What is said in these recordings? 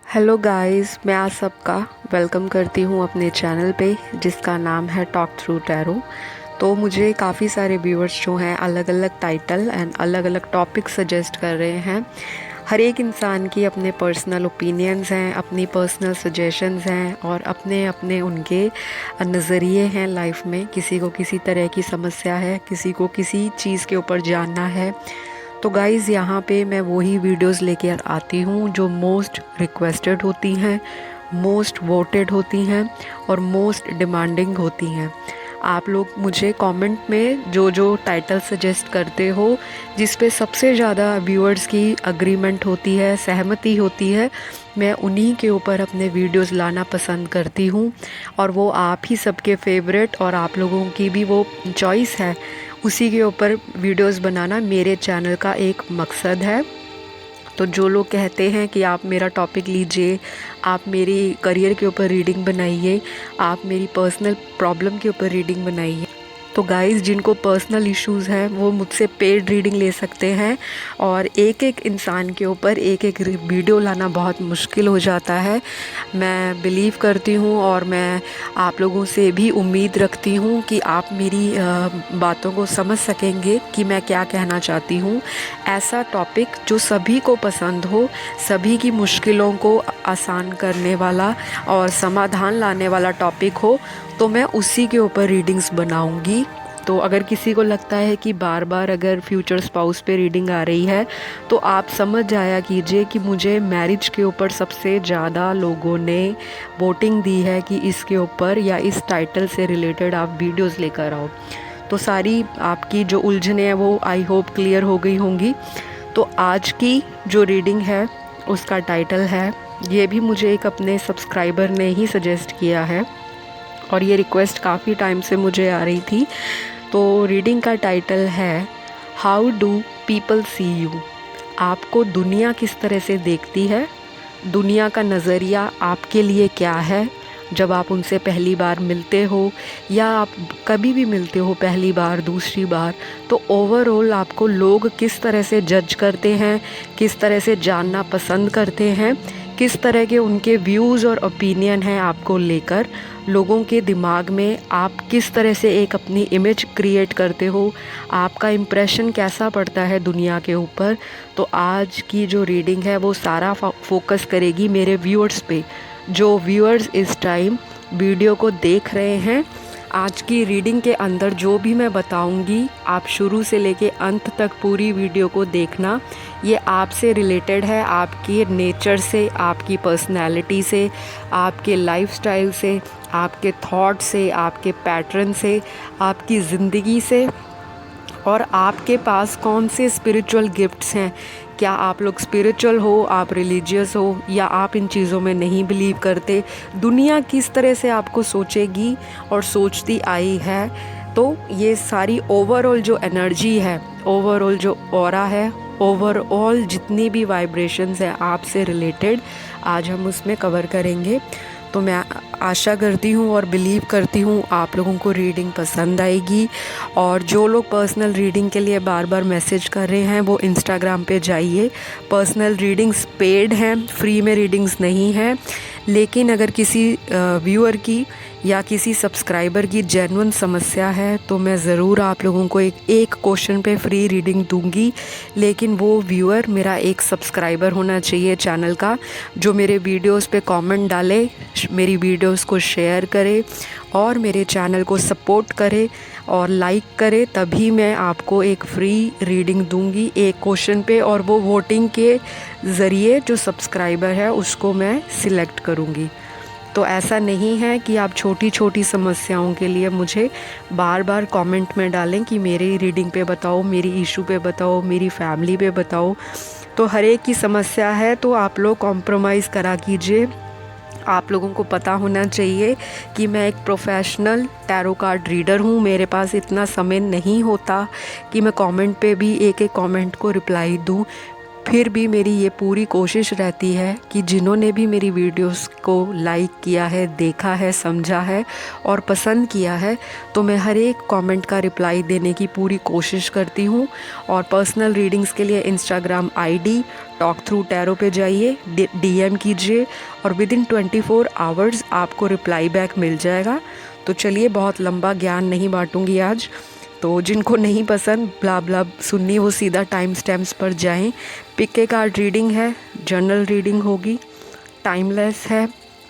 Hello guys, मैं आप सबका वेलकम करती हूँ अपने चैनल पे जिसका नाम है टॉक थ्रू टैरो। तो मुझे काफ़ी सारे व्यूअर्स जो हैं अलग अलग टाइटल एंड अलग अलग टॉपिक सजेस्ट कर रहे हैं। हर एक इंसान की अपने पर्सनल ओपिनियंस हैं, अपनी पर्सनल सजेशंस हैं और अपने अपने उनके नज़रिए हैं लाइफ में। किसी को किसी तरह की समस्या है, किसी को किसी चीज़ के ऊपर जानना है। तो गाइज़ यहाँ पे मैं वही वीडियोस लेके आती हूँ जो मोस्ट रिक्वेस्टेड होती हैं, मोस्ट वोटेड होती हैं और मोस्ट डिमांडिंग होती हैं। आप लोग मुझे कमेंट में जो जो टाइटल सजेस्ट करते हो, जिस पे सबसे ज़्यादा व्यूअर्स की अग्रीमेंट होती है, सहमति होती है, मैं उन्हीं के ऊपर अपने वीडियोस लाना पसंद करती हूँ। और वो आप ही सबके फेवरेट और आप लोगों की भी वो चॉइस है, उसी के ऊपर वीडियोस बनाना मेरे चैनल का एक मकसद है। तो जो लोग कहते हैं कि आप मेरा टॉपिक लीजिए, आप मेरी करियर के ऊपर रीडिंग बनाइए, आप मेरी पर्सनल प्रॉब्लम के ऊपर रीडिंग बनाइए, तो गाइस जिनको पर्सनल इश्यूज़ हैं वो मुझसे पेड रीडिंग ले सकते हैं। और एक एक इंसान के ऊपर एक एक वीडियो लाना बहुत मुश्किल हो जाता है। मैं बिलीव करती हूँ और मैं आप लोगों से भी उम्मीद रखती हूँ कि आप मेरी बातों को समझ सकेंगे कि मैं क्या कहना चाहती हूँ। ऐसा टॉपिक जो सभी को पसंद हो, सभी की मुश्किलों को आसान करने वाला और समाधान लाने वाला टॉपिक हो, तो मैं उसी के ऊपर रीडिंग्स बनाऊंगी। तो अगर किसी को लगता है कि बार बार अगर फ्यूचर स्पाउस पे रीडिंग आ रही है, तो आप समझ जाया कीजिए कि मुझे मैरिज के ऊपर सबसे ज़्यादा लोगों ने वोटिंग दी है कि इसके ऊपर या इस टाइटल से रिलेटेड आप वीडियोस लेकर आओ। तो सारी आपकी जो उलझने हैं वो आई होप क्लियर हो गई होंगी। तो आज की जो रीडिंग है उसका टाइटल है, ये भी मुझे एक अपने सब्सक्राइबर ने ही सजेस्ट किया है और ये रिक्वेस्ट काफ़ी टाइम से मुझे आ रही थी। तो रीडिंग का टाइटल है how do people see you. आपको दुनिया किस तरह से देखती है, दुनिया का नज़रिया आपके लिए क्या है जब आप उनसे पहली बार मिलते हो या आप कभी भी मिलते हो पहली बार, दूसरी बार, तो ओवरऑल आपको लोग किस तरह से जज करते हैं, किस तरह से जानना पसंद करते हैं, किस तरह के उनके व्यूज़ और ओपिनियन हैं आपको लेकर, लोगों के दिमाग में आप किस तरह से एक अपनी इमेज क्रिएट करते हो, आपका इम्प्रेशन कैसा पड़ता है दुनिया के ऊपर। तो आज की जो रीडिंग है वो सारा फोकस करेगी मेरे व्यूअर्स पे, जो व्यूअर्स इस टाइम वीडियो को देख रहे हैं। आज की रीडिंग के अंदर जो भी मैं बताऊंगी, आप शुरू से लेके अंत तक पूरी वीडियो को देखना। ये आपसे रिलेटेड है, आपके नेचर से, आपकी पर्सनैलिटी से, आपके लाइफस्टाइल से, आपके थॉट से, आपके पैटर्न से, आपकी ज़िंदगी से और आपके पास कौन से स्पिरिचुअल गिफ्ट्स हैं। क्या आप लोग स्पिरिचुअल हो, आप रिलीजियस हो, या आप इन चीज़ों में नहीं बिलीव करते, दुनिया किस तरह से आपको सोचेगी और सोचती आई है। तो ये सारी ओवरऑल जो एनर्जी है, ओवरऑल जो ऑरा है, ओवरऑल जितनी भी वाइब्रेशंस हैं आपसे रिलेटेड, आज हम उसमें कवर करेंगे। तो मैं आशा करती हूँ और बिलीव करती हूँ आप लोगों को रीडिंग पसंद आएगी। और जो लोग पर्सनल रीडिंग के लिए बार बार मैसेज कर रहे हैं वो इंस्टाग्राम पे जाइए। पर्सनल रीडिंग्स पेड हैं, फ्री में रीडिंग्स नहीं हैं। लेकिन अगर किसी व्यूअर की या किसी सब्सक्राइबर की जेन्युइन समस्या है तो मैं ज़रूर आप लोगों को एक क्वेश्चन पे फ्री रीडिंग दूंगी। लेकिन वो व्यूअर मेरा एक सब्सक्राइबर होना चाहिए चैनल का, जो मेरे वीडियोस पे कमेंट डाले, मेरी वीडियोस को शेयर करे और मेरे चैनल को सपोर्ट करे और लाइक करे, तभी मैं आपको एक फ्री रीडिंग दूंगी एक क्वेश्चन पे। और वो वोटिंग के ज़रिए जो सब्सक्राइबर है उसको मैं सिलेक्ट करूंगी। तो ऐसा नहीं है कि आप छोटी छोटी समस्याओं के लिए मुझे बार बार कमेंट में डालें कि मेरी रीडिंग पे बताओ, मेरी इशू पे बताओ, मेरी फैमिली पे बताओ। तो हर एक की समस्या है, तो आप लोग कॉम्प्रोमाइज़ करा कीजिए। आप लोगों को पता होना चाहिए कि मैं एक प्रोफेशनल टैरो कार्ड रीडर हूँ। मेरे पास इतना समय नहीं होता कि मैं कमेंट पे भी एक एक कमेंट को रिप्लाई दूँ। फिर भी मेरी ये पूरी कोशिश रहती है कि जिन्होंने भी मेरी वीडियोस को लाइक किया है, देखा है, समझा है और पसंद किया है, तो मैं हर एक कमेंट का रिप्लाई देने की पूरी कोशिश करती हूँ। और पर्सनल रीडिंग्स के लिए Instagram ID talk through tarot पे जाइए, डीएम कीजिए और विदिन 24 आवर्स आपको रिप्लाई बैक मिल जाएगा। तो चलिए, बहुत लंबा ज्ञान नहीं बांटूंगी आज। तो जिनको नहीं पसंद ब्ला ब्ला सुननी, वो सीधा टाइम स्टैम्प्स पर जाएं। पिक ए कार्ड रीडिंग है, जनरल रीडिंग होगी, टाइमलेस है।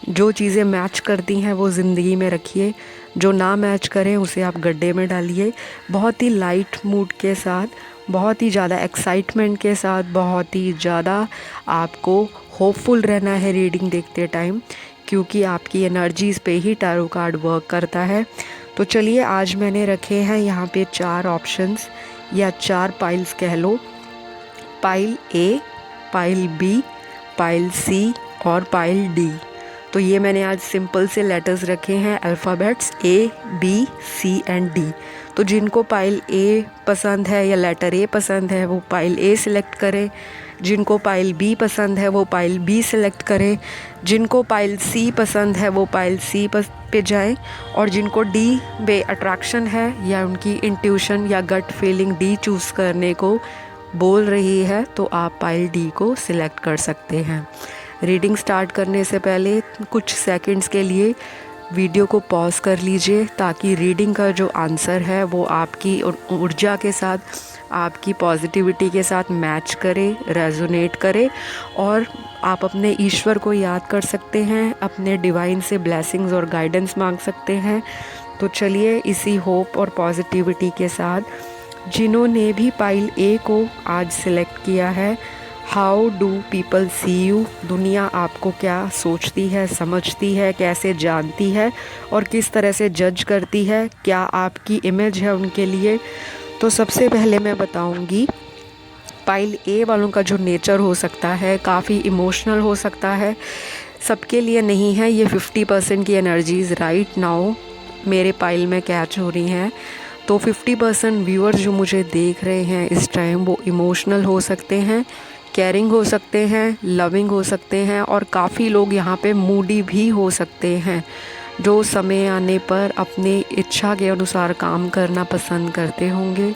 जो चीज़ें मैच करती हैं वो ज़िंदगी में रखिए, जो ना मैच करें उसे आप गड्ढे में डालिए। बहुत ही लाइट मूड के साथ, बहुत ही ज़्यादा एक्साइटमेंट के साथ, बहुत ही ज़्यादा आपको होपफुल रहना है रीडिंग देखते टाइम, क्योंकि आपकी एनर्जीज़ पे ही टैरो कार्ड वर्क करता है। तो चलिए, आज मैंने रखे हैं यहाँ पे 4 ऑप्शंस या 4 पाइल्स कह लो। पाइल ए, पाइल बी, पाइल सी और पाइल डी। तो ये मैंने आज सिंपल से लेटर्स रखे हैं, alphabets A B C and D. तो जिनको पाइल ए पसंद है या लेटर ए पसंद है वो पाइल ए सिलेक्ट करें, जिनको पाइल बी पसंद है वो पाइल बी सिलेक्ट करें, जिनको पाइल सी पसंद है वो पाइल सी पे जाएं, और जिनको डी पे अट्रैक्शन है या उनकी इंट्यूशन या गट फीलिंग डी चूज़ करने को बोल रही है तो आप पाइल डी को सिलेक्ट कर सकते हैं। रीडिंग स्टार्ट करने से पहले कुछ सेकंड्स के लिए वीडियो को पॉज कर लीजिए, ताकि रीडिंग का जो आंसर है वो आपकी ऊर्जा के साथ, आपकी पॉजिटिविटी के साथ मैच करे, रेजोनेट करे, और आप अपने ईश्वर को याद कर सकते हैं, अपने डिवाइन से ब्लेसिंग्स और गाइडेंस मांग सकते हैं। तो चलिए, इसी होप और पॉजिटिविटी के साथ जिन्होंने भी पाइल ए को आज सिलेक्ट किया है, how do people see you, दुनिया आपको क्या सोचती है, समझती है, कैसे जानती है और किस तरह से जज करती है, क्या आपकी इमेज है उनके लिए। तो सबसे पहले मैं बताऊंगी, पाइल ए वालों का जो नेचर हो सकता है काफ़ी इमोशनल हो सकता है, सबके लिए नहीं है। ये 50% की एनर्जीज़ राइट नाउ मेरे पाइल में कैच हो रही हैं। तो 50% व्यूअर्स जो मुझे देख रहे हैं इस टाइम, वो इमोशनल हो सकते हैं, केयरिंग हो सकते हैं, लविंग हो सकते हैं, और काफ़ी लोग यहाँ पे मूडी भी हो सकते हैं, जो समय आने पर अपनी इच्छा के अनुसार काम करना पसंद करते होंगे।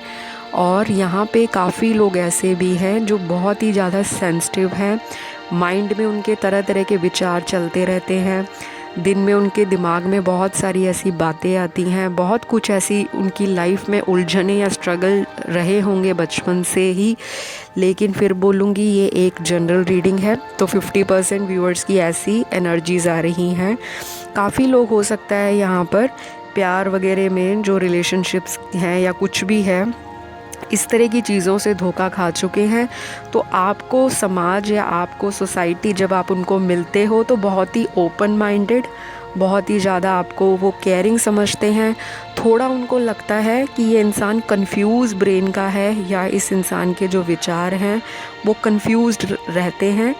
और यहाँ पे काफ़ी लोग ऐसे भी हैं जो बहुत ही ज़्यादा सेंसिटिव हैं, माइंड में उनके तरह तरह के विचार चलते रहते हैं, दिन में उनके दिमाग में बहुत सारी ऐसी बातें आती हैं, बहुत कुछ ऐसी उनकी लाइफ में उलझने या स्ट्रगल रहे होंगे बचपन से ही। लेकिन फिर बोलूँगी, ये एक जनरल रीडिंग है, तो 50% व्यूअर्स की ऐसी एनर्जीज़ आ रही हैं। काफ़ी लोग हो सकता है यहाँ पर प्यार वगैरह में जो रिलेशनशिप्स हैं या कुछ भी है, इस तरह की चीज़ों से धोखा खा चुके हैं। तो आपको समाज या आपको सोसाइटी, जब आप उनको मिलते हो तो बहुत ही ओपन माइंडेड, बहुत ही ज़्यादा आपको वो केयरिंग समझते हैं। थोड़ा उनको लगता है कि ये इंसान कंफ्यूज ब्रेन का है, या इस इंसान के जो विचार हैं वो कंफ्यूज्ड रहते हैं।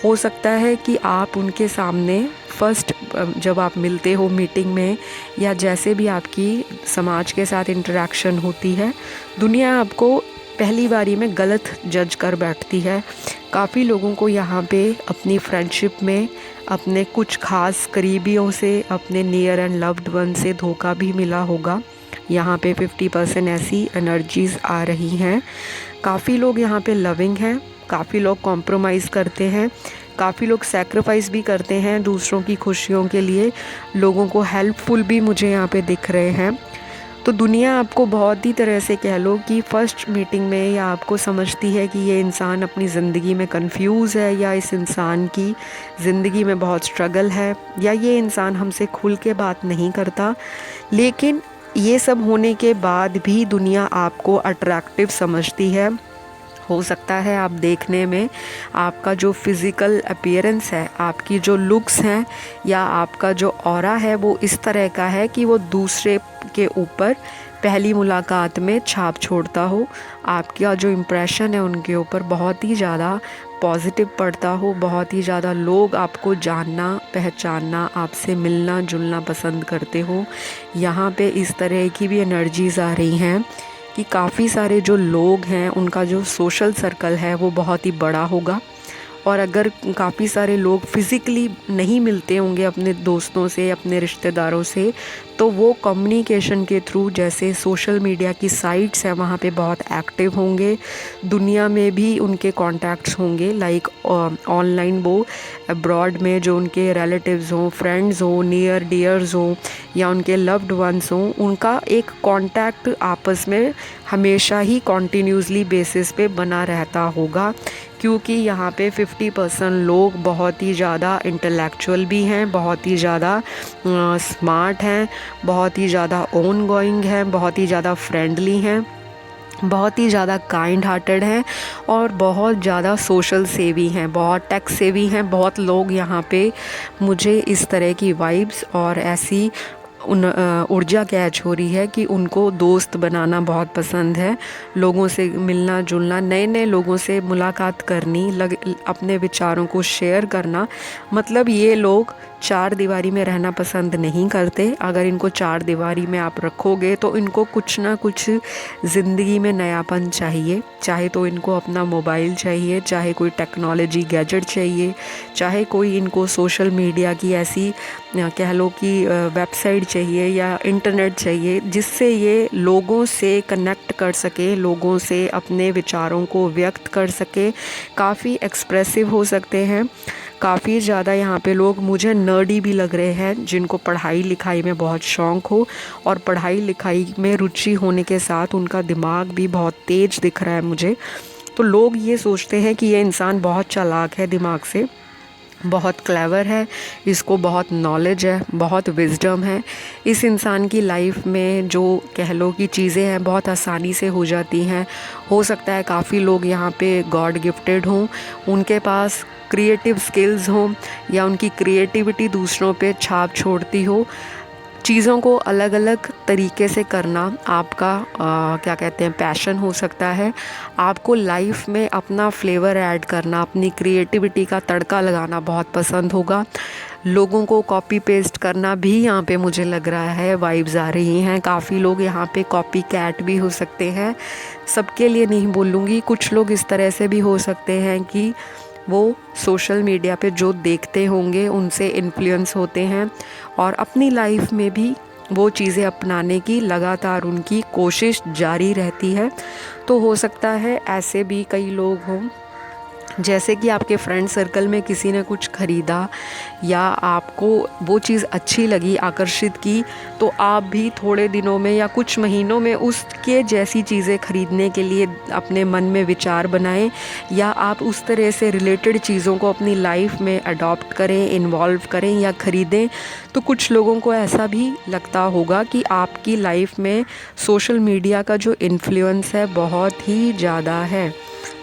हो सकता है कि आप उनके सामने फर्स्ट जब आप मिलते हो मीटिंग में, या जैसे भी आपकी समाज के साथ इंटरेक्शन होती है, दुनिया आपको पहली बारी में गलत जज कर बैठती है। काफ़ी लोगों को यहाँ पे अपनी फ्रेंडशिप में अपने कुछ खास करीबियों से, अपने नियर एंड लव्ड वन से धोखा भी मिला होगा। यहाँ पे 50% ऐसी एनर्जीज़ आ रही हैं। काफ़ी लोग यहाँ पे लविंग हैं, काफ़ी लोग कॉम्प्रोमाइज़ करते हैं, काफ़ी लोग सैक्रिफाइस भी करते हैं दूसरों की खुशियों के लिए, लोगों को हेल्पफुल भी मुझे यहाँ पे दिख रहे हैं। तो दुनिया आपको बहुत ही तरह से कह लो कि फ़र्स्ट मीटिंग में या आपको समझती है कि ये इंसान अपनी ज़िंदगी में कंफ्यूज है, या इस इंसान की ज़िंदगी में बहुत स्ट्रगल है, या ये इंसान हमसे खुल के बात नहीं करता। लेकिन ये सब होने के बाद भी दुनिया आपको अट्रैक्टिव समझती है। हो सकता है आप देखने में, आपका जो फिज़िकल अपीयरेंस है, आपकी जो लुक्स हैं, या आपका जो ऑरा है, वो इस तरह का है कि वो दूसरे के ऊपर पहली मुलाकात में छाप छोड़ता हो। आपका जो इम्प्रेशन है उनके ऊपर बहुत ही ज़्यादा पॉजिटिव पड़ता हो, बहुत ही ज़्यादा लोग आपको जानना, पहचानना, आपसे मिलना जुलना पसंद करते हो। यहाँ पे इस तरह की भी एनर्जीज़ आ रही हैं कि काफ़ी सारे जो लोग हैं उनका जो सोशल सर्कल है वो बहुत ही बड़ा होगा। और अगर काफ़ी सारे लोग फिज़िकली नहीं मिलते होंगे अपने दोस्तों से, अपने रिश्तेदारों से, तो वो कम्युनिकेशन के थ्रू, जैसे सोशल मीडिया की साइट्स हैं वहाँ पे बहुत एक्टिव होंगे। दुनिया में भी उनके कॉन्टैक्ट्स होंगे, लाइक ऑनलाइन वो अब्रॉड में जो उनके रिलेटिव्स हों, फ्रेंड्स हों, नियर डियर्स हों या उनके लव्ड वंस हों, उनका एक कांटेक्ट आपस में हमेशा ही कॉन्टीन्यूसली बेसिस पे बना रहता होगा। क्योंकि यहाँ पे 50% लोग बहुत ही ज़्यादा इंटेलेक्चुअल भी हैं, बहुत ही ज़्यादा स्मार्ट हैं, बहुत ही ज़्यादा ओन गोइंग हैं, बहुत ही ज़्यादा फ्रेंडली हैं, बहुत ही ज़्यादा काइंड हार्टेड हैं और बहुत ज़्यादा सोशल सेवी हैं, बहुत टेक सेवी हैं। बहुत लोग यहाँ पे मुझे इस तरह की वाइब्स और ऐसी ऊर्जा कैच हो रही है कि उनको दोस्त बनाना बहुत पसंद है, लोगों से मिलना जुलना, नए नए लोगों से मुलाकात करनी, अपने विचारों को शेयर करना। मतलब ये लोग चार दीवारी में रहना पसंद नहीं करते। अगर इनको चार दीवारी में आप रखोगे तो इनको कुछ ना कुछ ज़िंदगी में नयापन चाहिए। चाहे तो इनको अपना मोबाइल चाहिए, चाहे कोई टेक्नोलॉजी गैजेट चाहिए, चाहे कोई इनको सोशल मीडिया की ऐसी कह लो कि वेबसाइट चाहिए या इंटरनेट चाहिए जिससे ये लोगों से कनेक्ट कर सके, लोगों से अपने विचारों को व्यक्त कर सके, काफ़ी एक्सप्रेसिव हो सकते हैं। काफ़ी ज़्यादा यहाँ पे लोग मुझे नर्डी भी लग रहे हैं, जिनको पढ़ाई लिखाई में बहुत शौक़ हो और पढ़ाई लिखाई में रुचि होने के साथ उनका दिमाग भी बहुत तेज़ दिख रहा है मुझे। तो लोग ये सोचते हैं कि ये इंसान बहुत चालाक है, दिमाग से बहुत क्लेवर है, इसको बहुत नॉलेज है, बहुत विजडम है। इस इंसान की लाइफ में जो कह लो कि चीज़ें हैं बहुत आसानी से हो जाती हैं। हो सकता है काफ़ी लोग यहाँ पे गॉड गिफ्टेड हों, उनके पास क्रिएटिव स्किल्स हों या उनकी क्रिएटिविटी दूसरों पे छाप छोड़ती हो। चीज़ों को अलग अलग तरीके से करना आपका क्या कहते हैं पैशन हो सकता है। आपको लाइफ में अपना फ्लेवर ऐड करना, अपनी क्रिएटिविटी का तड़का लगाना बहुत पसंद होगा। लोगों को कॉपी पेस्ट करना भी यहाँ पे मुझे लग रहा है वाइब्स आ रही हैं। काफ़ी लोग यहाँ पे कॉपी कैट भी हो सकते हैं, सबके लिए नहीं बोलूँगी। कुछ लोग इस तरह से भी हो सकते हैं कि वो सोशल मीडिया पे जो देखते होंगे उनसे इन्फ्लुएंस होते हैं और अपनी लाइफ में भी वो चीज़ें अपनाने की लगातार उनकी कोशिश जारी रहती है। तो हो सकता है ऐसे भी कई लोग हों, जैसे कि आपके फ्रेंड सर्कल में किसी ने कुछ ख़रीदा या आपको वो चीज़ अच्छी लगी, आकर्षित की, तो आप भी थोड़े दिनों में या कुछ महीनों में उसके जैसी चीज़ें ख़रीदने के लिए अपने मन में विचार बनाएं या आप उस तरह से रिलेटेड चीज़ों को अपनी लाइफ में अडॉप्ट करें, इन्वॉल्व करें या ख़रीदें। तो कुछ लोगों को ऐसा भी लगता होगा कि आपकी लाइफ में सोशल मीडिया का जो इन्फ्लुएंस है बहुत ही ज़्यादा है।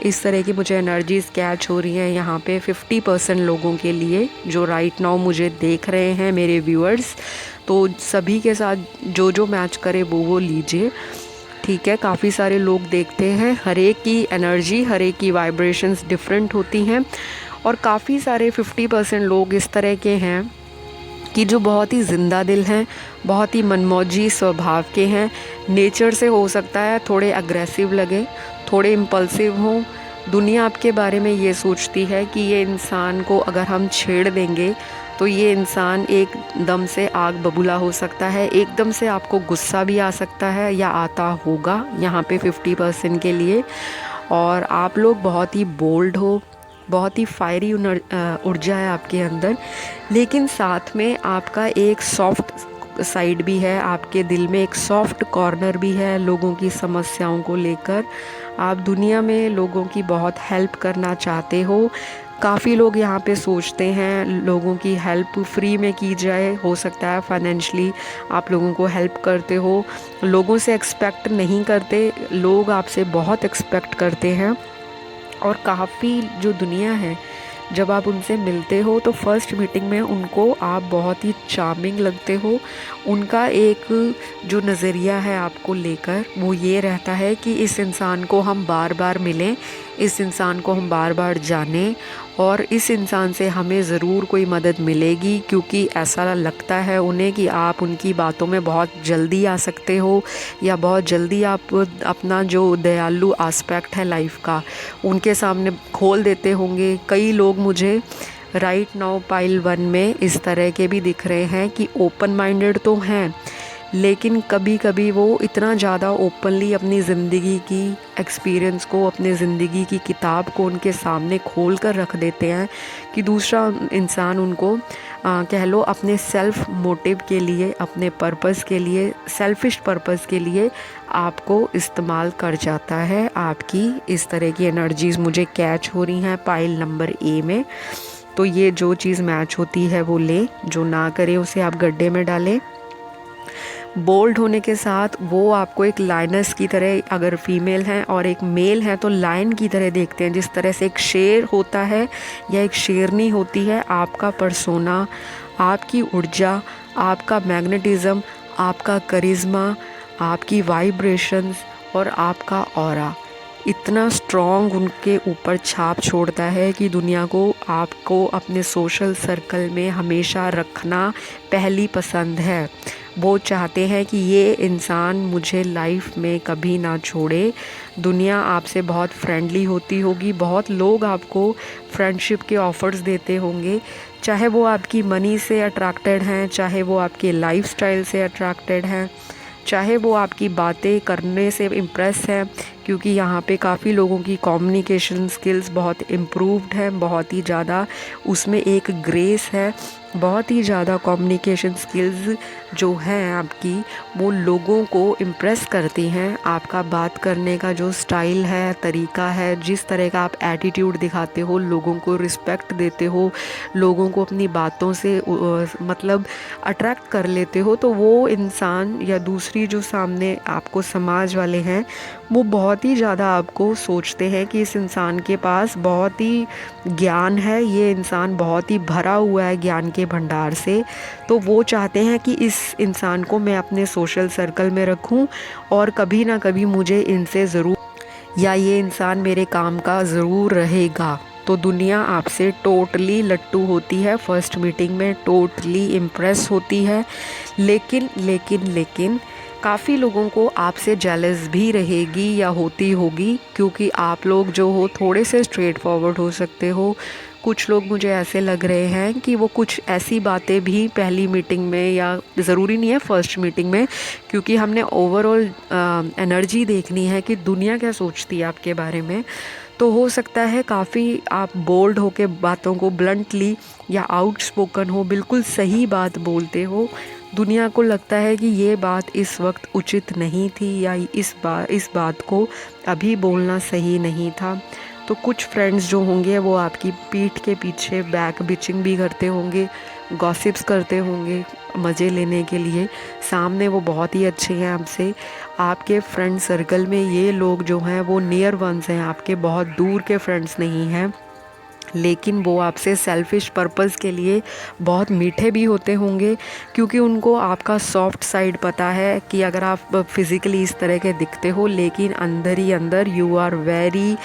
इस तरह की मुझे एनर्जीज़ कैच हो रही हैं यहाँ पे 50% लोगों के लिए जो राइट नाउ मुझे देख रहे हैं, मेरे व्यूअर्स। तो सभी के साथ जो जो मैच करे वो लीजिए, ठीक है। काफ़ी सारे लोग देखते हैं, हर एक की एनर्जी, हर एक की वाइब्रेशंस डिफरेंट होती हैं और काफ़ी सारे 50% लोग इस तरह के हैं कि जो बहुत ही ज़िंदा दिल हैं, बहुत ही मनमौजी स्वभाव के हैं। नेचर से हो सकता है थोड़े अग्रेसिव लगे, थोड़े इम्पल्सिव हों। दुनिया आपके बारे में ये सोचती है कि ये इंसान को अगर हम छेड़ देंगे तो ये इंसान एकदम से आग बबूला हो सकता है, एकदम से आपको गुस्सा भी आ सकता है या आता होगा यहाँ पे 50% के लिए। और आप लोग बहुत ही बोल्ड हो, बहुत ही फायरी ऊर्जा है आपके अंदर, लेकिन साथ में आपका एक सॉफ्ट साइड भी है, आपके दिल में एक सॉफ्ट कॉर्नर भी है लोगों की समस्याओं को लेकर। आप दुनिया में लोगों की बहुत हेल्प करना चाहते हो। काफ़ी लोग यहाँ पे सोचते हैं लोगों की हेल्प फ्री में की जाए, हो सकता है फाइनेंशली आप लोगों को हेल्प करते हो। लोगों से एक्सपेक्ट नहीं करते, लोग आपसे बहुत एक्सपेक्ट करते हैं। और काफ़ी जो दुनिया है, जब आप उनसे मिलते हो तो फर्स्ट मीटिंग में उनको आप बहुत ही चार्मिंग लगते हो। उनका एक जो नज़रिया है आपको लेकर वो ये रहता है कि इस इंसान को हम बार बार मिलें, इस इंसान को हम बार बार जानें और इस इंसान से हमें ज़रूर कोई मदद मिलेगी, क्योंकि ऐसा लगता है उन्हें कि आप उनकी बातों में बहुत जल्दी आ सकते हो, या बहुत जल्दी आप अपना जो दयालु आस्पेक्ट है लाइफ का उनके सामने खोल देते होंगे। कई लोग मुझे राइट नाउ पाइल 1 में इस तरह के भी दिख रहे हैं कि ओपन माइंडेड तो हैं, लेकिन कभी कभी वो इतना ज़्यादा ओपनली अपनी ज़िंदगी की एक्सपीरियंस को, अपने ज़िंदगी की किताब को उनके सामने खोल कर रख देते हैं कि दूसरा इंसान उनको कह लो अपने सेल्फ मोटिव के लिए, अपने पर्पस के लिए, सेल्फिश पर्पस के लिए आपको इस्तेमाल कर जाता है। आपकी इस तरह की एनर्जीज़ मुझे कैच हो रही हैं पाइल नंबर ए में। तो ये जो चीज़ मैच होती है वो ले, जो ना करे उसे आप गड्ढे में डालें। बोल्ड होने के साथ वो आपको एक लाइनस की तरह, अगर फीमेल हैं और एक मेल है तो लाइन की तरह देखते हैं। जिस तरह से एक शेर होता है या एक शेरनी होती है, आपका पर्सोना, आपकी ऊर्जा, आपका मैग्नेटिज्म, आपका करिश्मा, आपकी वाइब्रेशंस और आपका ऑरा इतना स्ट्रॉन्ग उनके ऊपर छाप छोड़ता है कि दुनिया को आपको अपने सोशल सर्कल में हमेशा रखना पहली पसंद है। वो चाहते हैं कि ये इंसान मुझे लाइफ में कभी ना छोड़े। दुनिया आपसे बहुत फ्रेंडली होती होगी, बहुत लोग आपको फ्रेंडशिप के ऑफ़र्स देते होंगे, चाहे वो आपकी मनी से अट्रैक्टेड हैं, चाहे वो आपके लाइफस्टाइल से अट्रैक्टेड हैं, चाहे वो आपकी बातें करने से इम्प्रेस है, क्योंकि यहाँ पे काफ़ी लोगों की कम्युनिकेशन स्किल्स बहुत इम्प्रूव्ड है, बहुत ही ज़्यादा उसमें एक ग्रेस है, बहुत ही ज़्यादा कम्युनिकेशन स्किल्स जो हैं आपकी वो लोगों को इम्प्रेस करती हैं। आपका बात करने का जो स्टाइल है, तरीका है, जिस तरह का आप एटीट्यूड दिखाते हो, लोगों को रिस्पेक्ट देते हो, लोगों को अपनी बातों से मतलब अट्रैक्ट कर लेते हो, तो वो इंसान या दूसरी जो सामने आपको समाज वाले हैं वो बहुत ही ज़्यादा आपको सोचते हैं कि इस इंसान के पास बहुत ही ज्ञान है, ये इंसान बहुत ही भरा हुआ है ज्ञान के भंडार से। तो वो चाहते हैं कि इस इंसान को मैं अपने सोशल सर्कल में रखूं और कभी ना कभी मुझे इनसे ज़रूर, या ये इंसान मेरे काम का ज़रूर रहेगा। तो दुनिया आपसे टोटली लट्टू होती है, फर्स्ट मीटिंग में टोटली इम्प्रेस होती है, लेकिन काफ़ी लोगों को आपसे जेलस भी रहेगी या होती होगी, क्योंकि आप लोग जो हो थोड़े से स्ट्रेट फॉरवर्ड हो सकते हो। कुछ लोग मुझे ऐसे लग रहे हैं कि वो कुछ ऐसी बातें भी पहली मीटिंग में, या ज़रूरी नहीं है फर्स्ट मीटिंग में, क्योंकि हमने ओवरऑल एनर्जी देखनी है कि दुनिया क्या सोचती है आपके बारे में। तो हो सकता है काफ़ी आप बोल्ड होके बातों को ब्लंटली या आउटस्पोकन हो, बिल्कुल सही बात बोलते हो, दुनिया को लगता है कि ये बात इस वक्त उचित नहीं थी, या इस बात को अभी बोलना सही नहीं था। तो कुछ फ्रेंड्स जो होंगे वो आपकी पीठ के पीछे बैक बिचिंग भी करते होंगे, गॉसिप्स करते होंगे मज़े लेने के लिए। सामने वो बहुत ही अच्छे हैं आपसे। आपके फ्रेंड सर्कल में ये लोग जो हैं वो नियर वंस हैं, आपके बहुत दूर के फ्रेंड्स नहीं हैं, लेकिन वो आपसे सेल्फिश पर्पस के लिए बहुत मीठे भी होते होंगे, क्योंकि उनको आपका सॉफ्ट साइड पता है कि अगर आप फिज़िकली इस तरह के दिखते हो, लेकिन अंदर ही अंदर you are very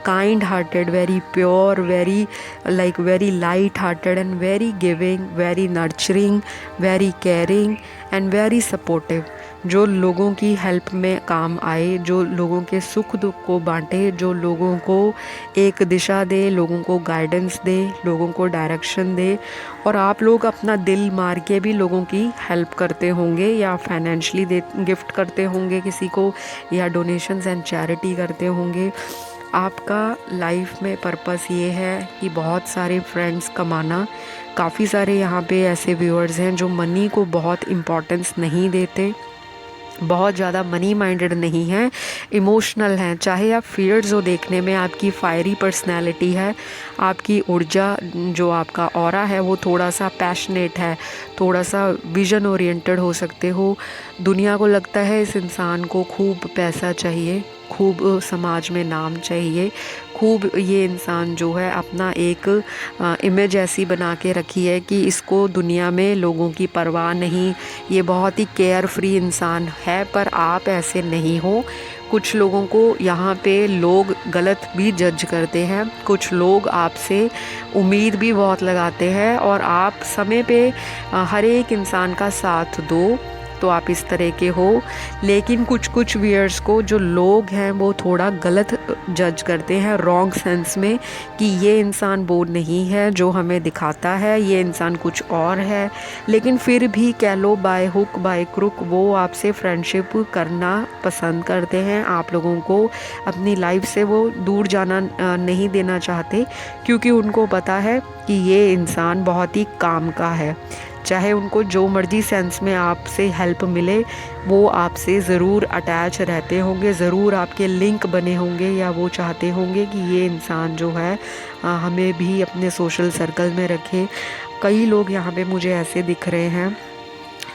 kind hearted, very pure, very light hearted and very giving, very nurturing, very caring and very supportive. जो लोगों की हेल्प में काम आए, जो लोगों के सुख दुख को बांटे, जो लोगों को एक दिशा दे, लोगों को गाइडेंस दे, लोगों को डायरेक्शन दे। और आप लोग अपना दिल मार के भी लोगों की हेल्प करते होंगे, या फाइनेंशियली गिफ्ट करते होंगे किसी को, या डोनेशंस एंड चैरिटी करते होंगे। आपका लाइफ में पर्पस ये है कि बहुत सारे फ्रेंड्स कमाना। काफ़ी सारे यहाँ पे ऐसे व्यूअर्स हैं जो मनी को बहुत इम्पोर्टेंस नहीं देते, बहुत ज़्यादा मनी माइंडेड नहीं हैं, इमोशनल हैं। चाहे आप फील्ड्स हो देखने में, आपकी फायरी पर्सनैलिटी है, आपकी ऊर्जा, जो आपका ऑरा है वो थोड़ा सा पैशनेट है, थोड़ा सा विजन ओरिएंटेड हो सकते हो। दुनिया को लगता है इस इंसान को खूब पैसा चाहिए, खूब समाज में नाम चाहिए, खूब ये इंसान जो है अपना एक इमेज ऐसी बना के रखी है कि इसको दुनिया में लोगों की परवाह नहीं, ये बहुत ही केयर फ्री इंसान है। पर आप ऐसे नहीं हो। कुछ लोगों को यहाँ पे लोग गलत भी जज करते हैं, कुछ लोग आपसे उम्मीद भी बहुत लगाते हैं और आप समय पे हर एक इंसान का साथ दो, तो आप इस तरह के हो। लेकिन कुछ कुछ व्यूअर्स को जो लोग हैं वो थोड़ा गलत जज करते हैं, रॉन्ग सेंस में, कि ये इंसान वो नहीं है जो हमें दिखाता है, ये इंसान कुछ और है। लेकिन फिर भी कह लो बाय हुक बाय क्रुक वो आपसे फ्रेंडशिप करना पसंद करते हैं, आप लोगों को अपनी लाइफ से वो दूर जाना नहीं देना चाहते, क्योंकि उनको पता है कि ये इंसान बहुत ही काम का है। चाहे उनको जो मर्जी सेंस में आपसे हेल्प मिले, वो आपसे ज़रूर अटैच रहते होंगे, ज़रूर आपके लिंक बने होंगे, या वो चाहते होंगे कि ये इंसान जो है हमें भी अपने सोशल सर्कल में रखे। कई लोग यहाँ पे मुझे ऐसे दिख रहे हैं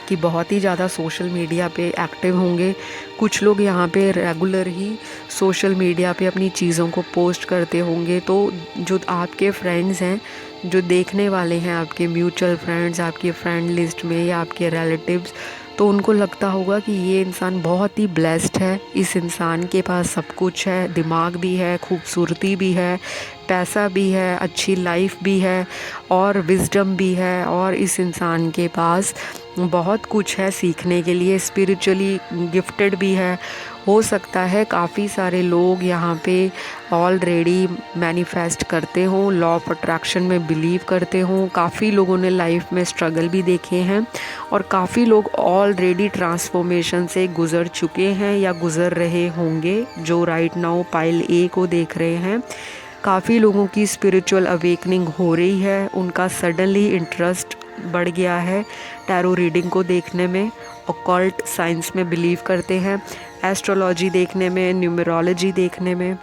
कि बहुत ही ज़्यादा सोशल मीडिया पे एक्टिव होंगे। कुछ लोग यहाँ पे रेगुलर ही सोशल मीडिया पे अपनी चीज़ों को पोस्ट करते होंगे, तो जो आपके फ्रेंड्स हैं, जो देखने वाले हैं, आपके म्यूचुअल फ्रेंड्स, आपके फ्रेंड लिस्ट में या आपके रिलेटिव्स, तो उनको लगता होगा कि ये इंसान बहुत ही ब्लेस्ड है, इस इंसान के पास सब कुछ है, दिमाग भी है, खूबसूरती भी है, पैसा भी है, अच्छी लाइफ भी है और विजडम भी है, और इस इंसान के पास बहुत कुछ है सीखने के लिए, स्पिरिचुअली गिफ्टेड भी है। हो सकता है काफ़ी सारे लोग यहाँ पे ऑलरेडी मैनिफेस्ट करते हों, लॉ ऑफ अट्रैक्शन में बिलीव करते हों, काफ़ी लोगों ने लाइफ में स्ट्रगल भी देखे हैं और काफ़ी लोग ऑलरेडी ट्रांसफॉर्मेशन से गुज़र चुके हैं या गुज़र रहे होंगे, जो राइट नाउ पाइल ए को देख रहे हैं। काफ़ी लोगों की स्पिरिचुअल अवेकनिंग हो रही है, उनका सडनली इंटरेस्ट बढ़ गया है टैरो रीडिंग को देखने में, ऑकल्ट साइंस में बिलीव करते हैं, एस्ट्रोलॉजी देखने में, न्यूमरोलॉजी देखने में,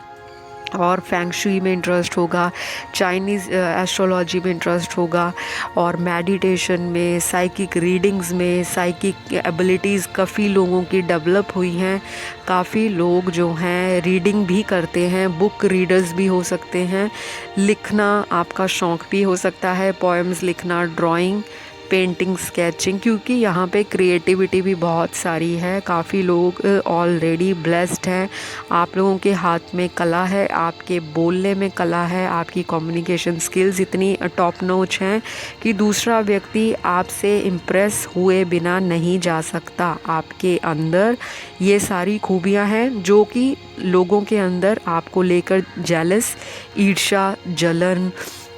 और फेंग शुई में इंटरेस्ट होगा, चाइनीज़ एस्ट्रोलॉजी में इंटरेस्ट होगा, और मेडिटेशन में, साइकिक रीडिंग्स में, साइकिक एबिलिटीज़ काफ़ी लोगों की डेवलप हुई हैं। काफ़ी लोग जो हैं रीडिंग भी करते हैं, बुक रीडर्स भी हो सकते हैं, लिखना आपका शौक़ भी हो सकता है, पोएम्स लिखना, ड्राइंग, पेंटिंग, स्केचिंग, क्योंकि यहाँ पे क्रिएटिविटी भी बहुत सारी है। काफ़ी लोग ऑलरेडी ब्लेस्ड हैं, आप लोगों के हाथ में कला है, आपके बोलने में कला है, आपकी कम्युनिकेशन स्किल्स इतनी टॉप नॉच हैं कि दूसरा व्यक्ति आपसे इम्प्रेस हुए बिना नहीं जा सकता। आपके अंदर ये सारी खूबियाँ हैं जो कि लोगों के अंदर आपको लेकर जेलस, ईर्ष्या, जलन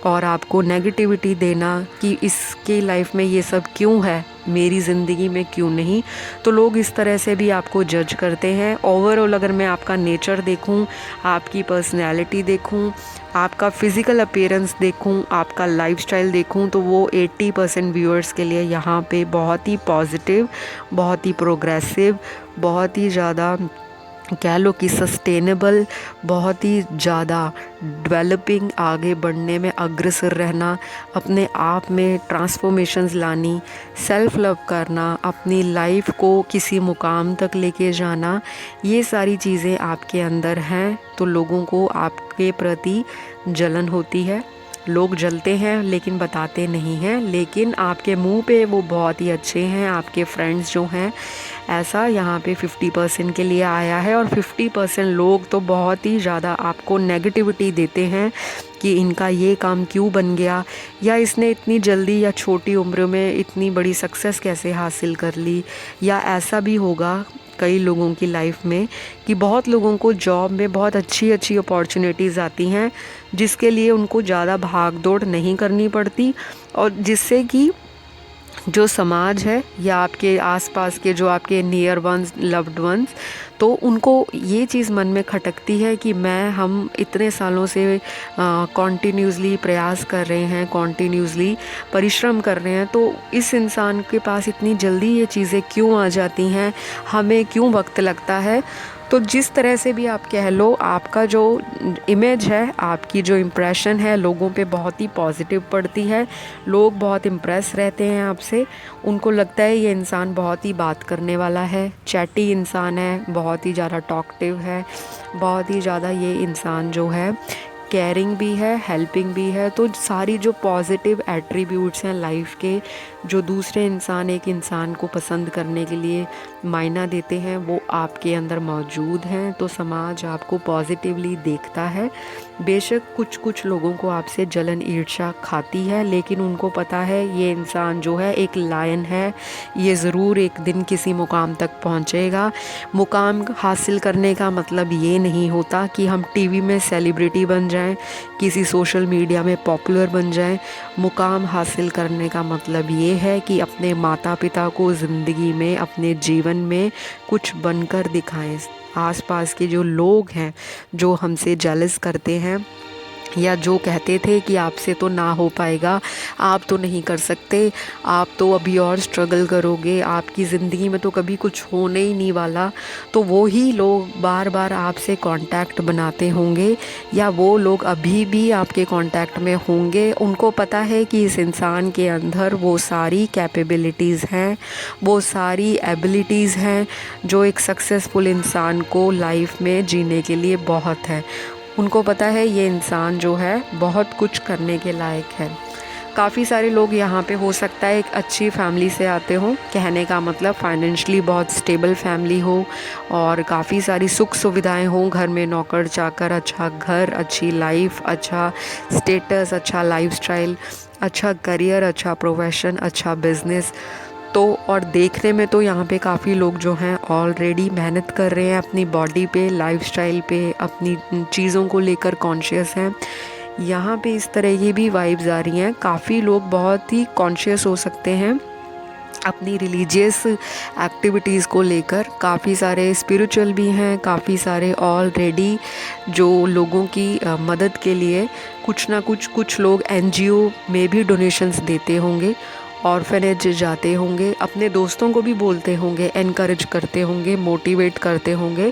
और आपको नेगेटिविटी देना कि इसके लाइफ में ये सब क्यों है, मेरी ज़िंदगी में क्यों नहीं, तो लोग इस तरह से भी आपको जज करते हैं। ओवरऑल अगर मैं आपका नेचर देखूं, आपकी पर्सनैलिटी देखूं, आपका फ़िज़िकल अपीयरेंस देखूं, आपका लाइफस्टाइल देखूं, तो वो 80% व्यूअर्स के लिए यहाँ पे बहुत ही पॉजिटिव, बहुत ही प्रोग्रेसिव, बहुत ही ज़्यादा कह लो कि सस्टेनेबल, बहुत ही ज़्यादा डेवलपिंग, आगे बढ़ने में अग्रसर रहना, अपने आप में ट्रांसफॉर्मेशंस लानी, सेल्फ लव करना, अपनी लाइफ को किसी मुकाम तक लेके जाना, ये सारी चीज़ें आपके अंदर हैं। तो लोगों को आपके प्रति जलन होती है, लोग जलते हैं लेकिन बताते नहीं हैं, लेकिन आपके मुंह पे वो बहुत ही अच्छे हैं, आपके फ्रेंड्स जो हैं। ऐसा यहाँ पे 50% के लिए आया है और 50% लोग तो बहुत ही ज़्यादा आपको नेगेटिविटी देते हैं कि इनका ये काम क्यों बन गया, या इसने इतनी जल्दी या छोटी उम्र में इतनी बड़ी सक्सेस कैसे हासिल कर ली। या ऐसा भी होगा कई लोगों की लाइफ में कि बहुत लोगों को जॉब में बहुत अच्छी अच्छी अपॉर्चुनिटीज़ आती हैं, जिसके लिए उनको ज़्यादा भाग दौड़ नहीं करनी पड़ती, और जिससे कि जो समाज है या आपके आसपास के जो आपके नियर वंस, लव्ड वंस, तो उनको ये चीज़ मन में खटकती है कि हम इतने सालों से कॉन्टीन्यूसली प्रयास कर रहे हैं, कॉन्टीन्यूसली परिश्रम कर रहे हैं, तो इस इंसान के पास इतनी जल्दी ये चीज़ें क्यों आ जाती हैं, हमें क्यों वक्त लगता है। तो जिस तरह से भी आप कह लो, आपका जो इमेज है, आपकी जो इम्प्रेशन है लोगों पे बहुत ही पॉजिटिव पड़ती है, लोग बहुत इम्प्रेस रहते हैं आपसे, उनको लगता है ये इंसान बहुत ही बात करने वाला है, चैटी इंसान है, बहुत ही ज़्यादा टॉकटिव है, बहुत ही ज़्यादा ये इंसान जो है केयरिंग भी है, हेल्पिंग भी है। तो सारी जो पॉजिटिव एट्रीब्यूट्स हैं लाइफ के, जो दूसरे इंसान एक इंसान को पसंद करने के लिए मायना देते हैं, वो आपके अंदर मौजूद हैं। तो समाज आपको पॉजिटिवली देखता है। बेशक कुछ कुछ लोगों को आपसे जलन ईर्ष्या खाती है, लेकिन उनको पता है ये इंसान जो है एक लायन है, ये ज़रूर एक दिन किसी मुकाम तक पहुंचेगा। मुकाम हासिल करने का मतलब ये नहीं होता कि हम टीवी में सेलिब्रिटी बन जाएं, किसी सोशल मीडिया में पॉपुलर बन जाएं। मुकाम हासिल करने का मतलब ये है कि अपने माता पिता को ज़िंदगी में, अपने जीवन में कुछ बनकर दिखाएं। आसपास के जो लोग हैं जो हमसे जेलस करते हैं या जो कहते थे कि आपसे तो ना हो पाएगा, आप तो नहीं कर सकते, आप तो अभी और स्ट्रगल करोगे, आपकी ज़िंदगी में तो कभी कुछ होने ही नहीं वाला, तो वो ही लोग बार बार आपसे कांटेक्ट बनाते होंगे या वो लोग अभी भी आपके कांटेक्ट में होंगे। उनको पता है कि इस इंसान के अंदर वो सारी कैपेबिलिटीज़ हैं, वो सारी एबिलिटीज़ हैं जो एक सक्सेसफुल इंसान को लाइफ में जीने के लिए बहुत है। उनको पता है ये इंसान जो है बहुत कुछ करने के लायक है। काफ़ी सारे लोग यहाँ पे हो सकता है एक अच्छी फैमिली से आते हों, कहने का मतलब फाइनेंशियली बहुत स्टेबल फैमिली हो और काफ़ी सारी सुख सुविधाएं हों घर में, नौकर चाकर, अच्छा घर, अच्छी लाइफ, अच्छा स्टेटस, अच्छा लाइफस्टाइल, अच्छा करियर, अच्छा प्रोफेशन, अच्छा बिजनेस। तो और देखने में तो यहाँ पे काफ़ी लोग जो हैं ऑलरेडी मेहनत कर रहे हैं अपनी बॉडी पे, लाइफस्टाइल पे, अपनी चीज़ों को लेकर कॉन्शियस हैं। यहाँ पे इस तरह की भी वाइब्स आ रही हैं। काफ़ी लोग बहुत ही कॉन्शियस हो सकते हैं अपनी रिलीजियस एक्टिविटीज़ को लेकर। काफ़ी सारे स्पिरिचुअल भी हैं, काफ़ी सारे ऑलरेडी जो लोगों की मदद के लिए कुछ लोग एनजीओ में भी डोनेशंस देते होंगे, ऑर्फेनेज जाते होंगे, अपने दोस्तों को भी बोलते होंगे, एनकरेज करते होंगे, मोटिवेट करते होंगे,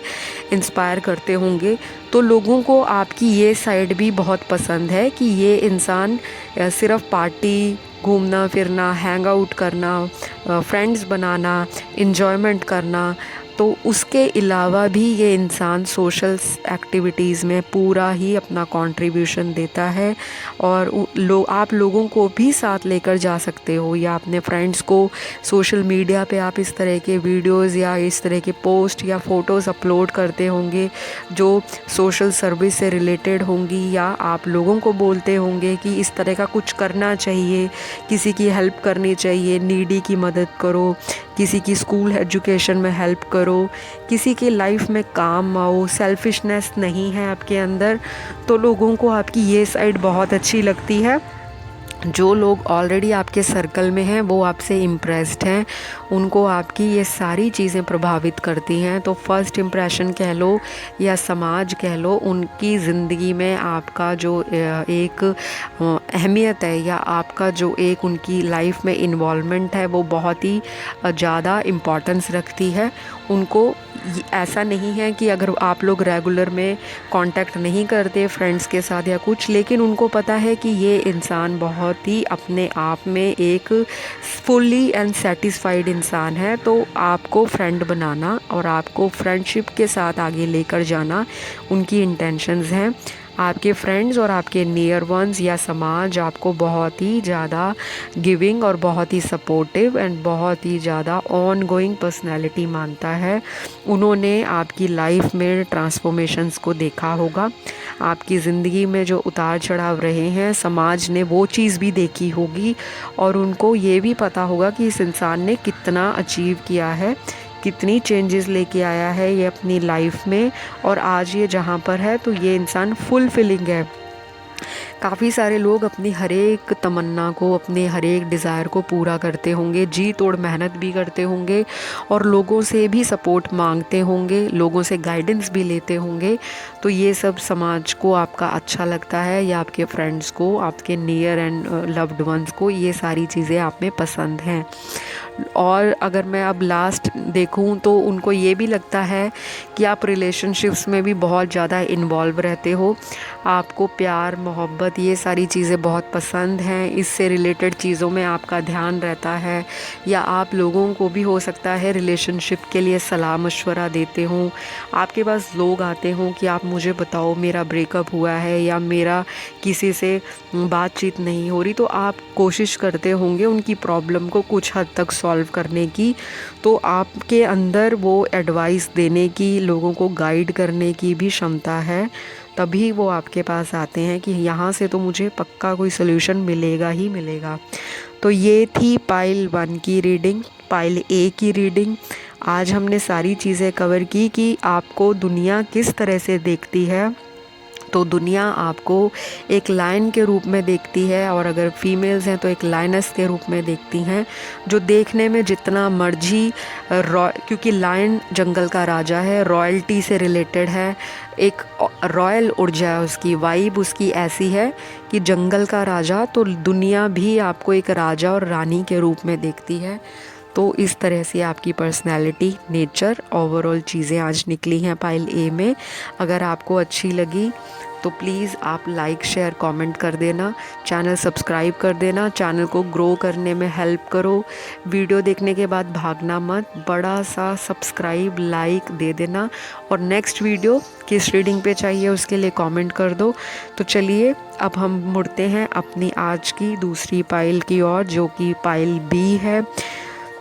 इंस्पायर करते होंगे। तो लोगों को आपकी ये साइड भी बहुत पसंद है कि ये इंसान सिर्फ पार्टी, घूमना फिरना, हैंग आउट करना, फ्रेंड्स बनाना, इन्जॉयमेंट करना, तो उसके अलावा भी ये इंसान सोशल एक्टिविटीज़ में पूरा ही अपना कंट्रीब्यूशन देता है। और आप लोगों को भी साथ लेकर जा सकते हो या अपने फ्रेंड्स को सोशल मीडिया पे आप इस तरह के वीडियोस या इस तरह के पोस्ट या फ़ोटोज़ अपलोड करते होंगे जो सोशल सर्विस से रिलेटेड होंगी, या आप लोगों को बोलते होंगे कि इस तरह का कुछ करना चाहिए, किसी की हेल्प करनी चाहिए, नीडी की मदद करो, किसी की स्कूल एजुकेशन में हेल्प करो, किसी के लाइफ में काम आओ, सेल्फिशनेस नहीं है आपके अंदर। तो लोगों को आपकी ये साइड बहुत अच्छी लगती है। जो लोग ऑलरेडी आपके सर्कल में हैं वो आपसे इम्प्रेस्ड हैं, उनको आपकी ये सारी चीज़ें प्रभावित करती हैं। तो फर्स्ट इम्प्रेशन कह लो या समाज कह लो, उनकी ज़िंदगी में आपका जो एक अहमियत है या आपका जो एक उनकी लाइफ में इन्वॉल्वमेंट है वो बहुत ही ज़्यादा इम्पॉर्टेंस रखती है। उनको ऐसा नहीं है कि अगर आप लोग रेगुलर में कांटेक्ट नहीं करते फ्रेंड्स के साथ या कुछ, लेकिन उनको पता है कि ये इंसान बहुत ही अपने आप में एक फुल्ली एंड सेटिस्फाइड इंसान है। तो आपको फ्रेंड बनाना और आपको फ्रेंडशिप के साथ आगे लेकर जाना उनकी इंटेंशंस हैं। आपके फ्रेंड्स और आपके नियर वंस या समाज आपको बहुत ही ज़्यादा गिविंग और बहुत ही सपोर्टिव एंड बहुत ही ज़्यादा ऑन गोइंग पर्सनैलिटी मानता है। उन्होंने आपकी लाइफ में ट्रांसफॉर्मेशंस को देखा होगा, आपकी ज़िंदगी में जो उतार चढ़ाव रहे हैं समाज ने वो चीज़ भी देखी होगी, और उनको ये भी पता होगा कि इस इंसान ने कितना अचीव किया है, कितनी चेंजेस लेके आया है ये अपनी लाइफ में, और आज ये जहाँ पर है तो ये इंसान फुलफिलिंग है। काफ़ी सारे लोग अपनी हर एक तमन्ना को, अपने हर एक डिज़ायर को पूरा करते होंगे, जी तोड़ मेहनत भी करते होंगे और लोगों से भी सपोर्ट मांगते होंगे, लोगों से गाइडेंस भी लेते होंगे। तो ये सब समाज को आपका अच्छा लगता है या आपके फ्रेंड्स को, आपके नियर एंड लव्ड वंस को ये सारी चीज़ें आप में पसंद हैं। और अगर मैं अब लास्ट देखूं तो उनको ये भी लगता है कि आप रिलेशनशिप्स में भी बहुत ज़्यादा इन्वॉल्व रहते हो, आपको प्यार मोहब्बत ये सारी चीज़ें बहुत पसंद हैं, इससे रिलेटेड चीज़ों में आपका ध्यान रहता है, या आप लोगों को भी हो सकता है रिलेशनशिप के लिए सलाह मशवरा देते हों। आपके पास लोग आते हों कि आप मुझे बताओ मेरा ब्रेकअप हुआ है या मेरा किसी से बातचीत नहीं हो रही, तो आप कोशिश करते होंगे उनकी प्रॉब्लम को कुछ हद तक सॉल्व करने की। तो आपके अंदर वो एडवाइस देने की, लोगों को गाइड करने की भी क्षमता है, तभी वो आपके पास आते हैं कि यहाँ से तो मुझे पक्का कोई सोल्यूशन मिलेगा ही मिलेगा। तो ये थी पाइल 1 की रीडिंग। पाइल ए की रीडिंग आज हमने सारी चीज़ें कवर की कि आपको दुनिया किस तरह से देखती है। तो दुनिया आपको एक लायन के रूप में देखती है, और अगर फीमेल्स हैं तो एक लायनस के रूप में देखती हैं, जो देखने में जितना मर्जी क्योंकि लायन जंगल का राजा है, रॉयल्टी से रिलेटेड है, एक रॉयल ऊर्जा है, उसकी वाइब उसकी ऐसी है कि जंगल का राजा, तो दुनिया भी आपको एक राजा और रानी के रूप में देखती है। तो इस तरह से आपकी पर्सनैलिटी, नेचर, ओवरऑल चीज़ें आज निकली हैं पाइल ए में। अगर आपको अच्छी लगी तो प्लीज़ आप लाइक शेयर कमेंट कर देना, चैनल सब्सक्राइब कर देना, चैनल को ग्रो करने में हेल्प करो। वीडियो देखने के बाद भागना मत, बड़ा सा सब्सक्राइब लाइक दे देना, और नेक्स्ट वीडियो किस रीडिंग पे चाहिए उसके लिए कमेंट कर दो। तो चलिए अब हम मुड़ते हैं अपनी आज की दूसरी पाइल की ओर, जो कि पाइल बी है।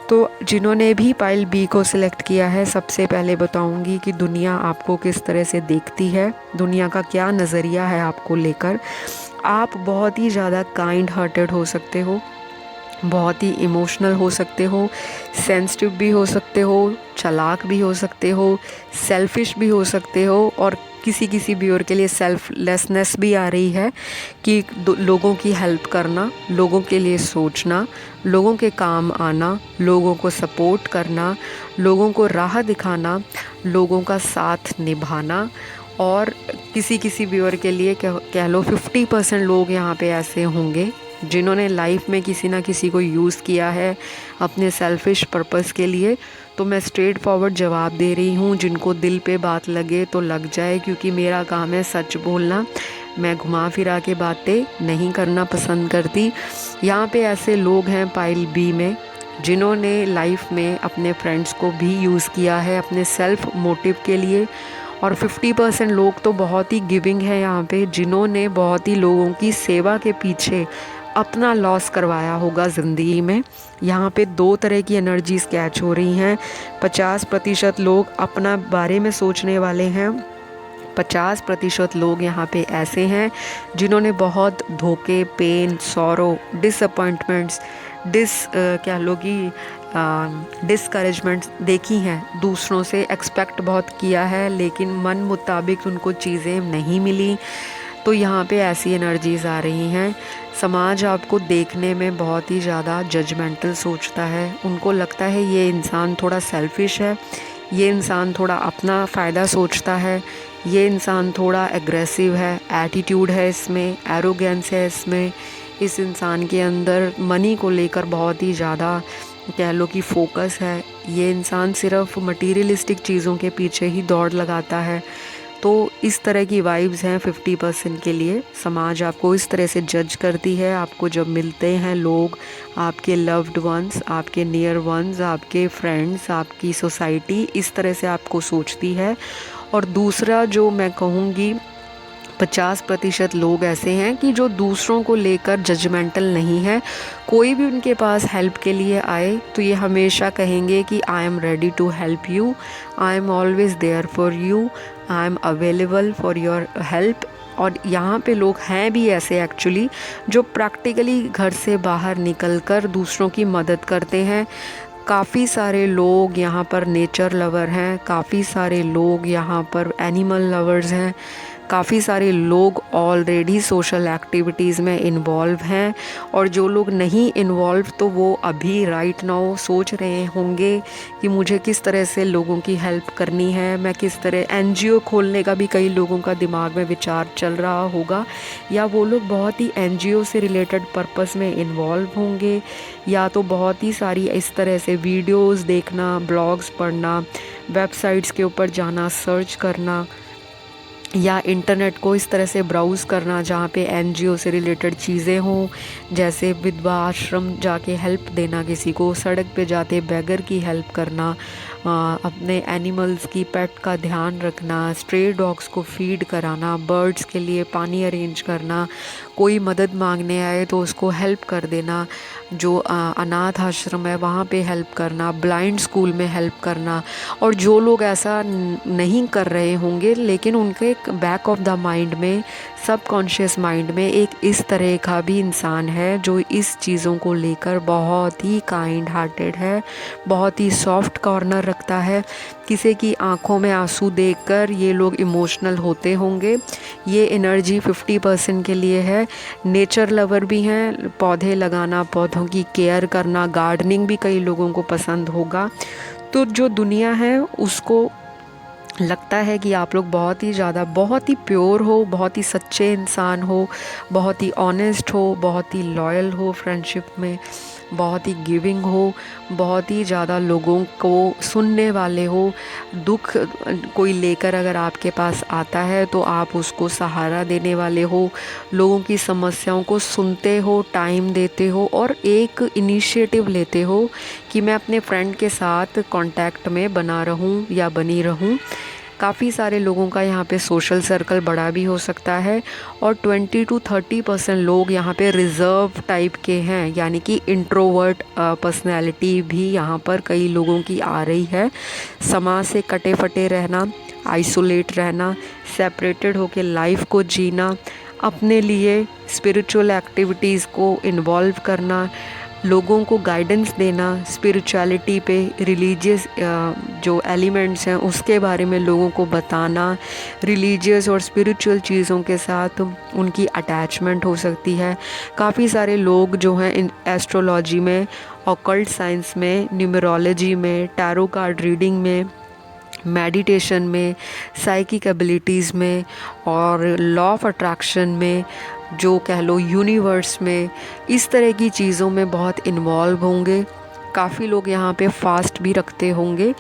तो जिन्होंने भी पाइल बी को सिलेक्ट किया है, सबसे पहले बताऊंगी कि दुनिया आपको किस तरह से देखती है, दुनिया का क्या नज़रिया है आपको लेकर। आप बहुत ही ज़्यादा काइंड हार्टेड हो सकते हो, बहुत ही इमोशनल हो सकते हो, सेंसिटिव भी हो सकते हो, चालाक भी हो सकते हो, सेल्फिश भी हो सकते हो, और किसी किसी व्यूअर के लिए सेल्फलेसनेस भी आ रही है कि लोगों की हेल्प करना, लोगों के लिए सोचना, लोगों के काम आना, लोगों को सपोर्ट करना, लोगों को राह दिखाना, लोगों का साथ निभाना। और किसी किसी व्यूअर के लिए कह लो 50% लोग यहाँ पे ऐसे होंगे जिन्होंने लाइफ में किसी ना किसी को यूज़ किया है अपने सेल्फिश पर्पस के लिए। तो मैं स्ट्रेट फॉरवर्ड जवाब दे रही हूँ, जिनको दिल पे बात लगे तो लग जाए, क्योंकि मेरा काम है सच बोलना, मैं घुमा फिरा के बातें नहीं करना पसंद करती। यहाँ पे ऐसे लोग हैं पाइल बी में जिन्होंने लाइफ में अपने फ्रेंड्स को भी यूज़ किया है अपने सेल्फ मोटिव के लिए, और 50% लोग तो बहुत ही गिविंग है यहाँ पे, जिन्होंने बहुत ही लोगों की सेवा के पीछे अपना लॉस करवाया होगा ज़िंदगी में। यहाँ पे 2 तरह की एनर्जीज कैच हो रही हैं। 50% लोग अपना बारे में सोचने वाले हैं, 50% लोग यहाँ पे ऐसे हैं जिन्होंने बहुत धोखे, पेन, सॉरो, डिसअपॉइंटमेंट्स, क्या लोगी डिस्करेजमेंट्स देखी हैं, दूसरों से एक्सपेक्ट बहुत किया है लेकिन मन मुताबिक उनको चीज़ें नहीं मिली। तो यहाँ पे ऐसी एनर्जीज़ आ रही हैं। समाज आपको देखने में बहुत ही ज़्यादा जजमेंटल सोचता है, उनको लगता है ये इंसान थोड़ा सेल्फिश है, ये इंसान थोड़ा अपना फ़ायदा सोचता है, ये इंसान थोड़ा एग्रेसिव है, एटीट्यूड है इसमें, एरोगेंस है इसमें, इस इंसान के अंदर मनी को लेकर बहुत ही ज़्यादा कह लो कि फोकस है, ये इंसान सिर्फ मटीरियलिस्टिक चीज़ों के पीछे ही दौड़ लगाता है। तो इस तरह की वाइब्स हैं 50% के लिए। समाज आपको इस तरह से जज करती है, आपको जब मिलते हैं लोग, आपके लव्ड वंस, आपके नियर वंस, आपके फ्रेंड्स, आपकी सोसाइटी इस तरह से आपको सोचती है। और दूसरा जो मैं कहूँगी, 50% लोग ऐसे हैं कि जो दूसरों को लेकर जजमेंटल नहीं है, कोई भी उनके पास हेल्प के लिए आए तो ये हमेशा कहेंगे कि I am ready to help you, I am always there for you, I am available for your help. और यहाँ पे लोग हैं भी ऐसे एक्चुअली, जो प्रैक्टिकली घर से बाहर निकलकर दूसरों की मदद करते हैं। काफ़ी सारे लोग यहाँ पर नेचर लवर हैं, काफ़ी सारे लोग यहाँ पर एनिमल लवर्स हैं, काफ़ी सारे लोग ऑलरेडी सोशल एक्टिविटीज़ में इन्वॉल्व हैं, और जो लोग नहीं इन्वॉल्व तो वो अभी राइट नाउ सोच रहे होंगे कि मुझे किस तरह से लोगों की हेल्प करनी है, मैं किस तरह एनजीओ खोलने का भी कई लोगों का दिमाग में विचार चल रहा होगा, या वो लोग बहुत ही एनजीओ से रिलेटेड पर्पस में इन्वॉल्व होंगे, या तो बहुत ही सारी इस तरह से वीडियोस देखना, ब्लॉग्स पढ़ना, वेबसाइट्स के ऊपर जाना, सर्च करना, या इंटरनेट को इस तरह से ब्राउज़ करना जहाँ पे एनजीओ से रिलेटेड चीज़ें हों, जैसे विधवा आश्रम जाके हेल्प देना, किसी को सड़क पे जाते बेगर की हेल्प करना, अपने एनिमल्स की पेट का ध्यान रखना, स्ट्रे डॉग्स को फीड कराना, बर्ड्स के लिए पानी अरेंज करना, कोई मदद मांगने आए तो उसको हेल्प कर देना, जो अनाथ आश्रम है वहाँ पे हेल्प करना, ब्लाइंड स्कूल में हेल्प करना। और जो लोग ऐसा नहीं कर रहे होंगे लेकिन उनके बैक ऑफ द माइंड में, सबकॉन्शियस माइंड में एक इस तरह का भी इंसान है जो इस चीज़ों को लेकर बहुत ही काइंड हार्टेड है, बहुत ही सॉफ्ट कॉर्नर रखता है। किसी की आंखों में आंसू देखकर ये लोग इमोशनल होते होंगे। ये एनर्जी 50% के लिए है। नेचर लवर भी हैं, पौधे लगाना, पौधों की केयर करना, गार्डनिंग भी कई लोगों को पसंद होगा। तो जो दुनिया है उसको लगता है कि आप लोग बहुत ही ज़्यादा, बहुत ही प्योर हो, बहुत ही सच्चे इंसान हो, बहुत ही ऑनेस्ट हो, बहुत ही लॉयल हो फ्रेंडशिप में, बहुत ही गिविंग हो, बहुत ही ज़्यादा लोगों को सुनने वाले हो। दुख कोई लेकर अगर आपके पास आता है तो आप उसको सहारा देने वाले हो, लोगों की समस्याओं को सुनते हो, टाइम देते हो, और एक इनिशिएटिव लेते हो कि मैं अपने फ्रेंड के साथ कांटेक्ट में बना रहूं या बनी रहूं। काफ़ी सारे लोगों का यहाँ पे सोशल सर्कल बड़ा भी हो सकता है, और 20 to 30% लोग यहाँ पे रिज़र्व टाइप के हैं, यानी कि इंट्रोवर्ट पर्सनैलिटी भी यहाँ पर कई लोगों की आ रही है। समाज से कटे फटे रहना, आइसोलेट रहना, सेपरेटेड होकर लाइफ को जीना, अपने लिए स्पिरिचुअल एक्टिविटीज़ को इन्वॉल्व करना, लोगों को गाइडेंस देना, स्पिरिचुअलिटी पे, रिलीजियस जो एलिमेंट्स हैं उसके बारे में लोगों को बताना, रिलीजियस और स्पिरिचुअल चीज़ों के साथ उनकी अटैचमेंट हो सकती है। काफ़ी सारे लोग जो हैं इन एस्ट्रोलॉजी में, ऑकल्ट साइंस में, न्यूमरोलॉजी में, टैरो कार्ड रीडिंग में, मेडिटेशन में, साइकिक एबिलिटीज़ में, और लॉ ऑफ अट्रैक्शन में, जो कह लो यूनिवर्स में, इस तरह की चीज़ों में बहुत इन्वॉल्व होंगे। काफ़ी लोग यहाँ पे फास्ट भी रखते होंगे।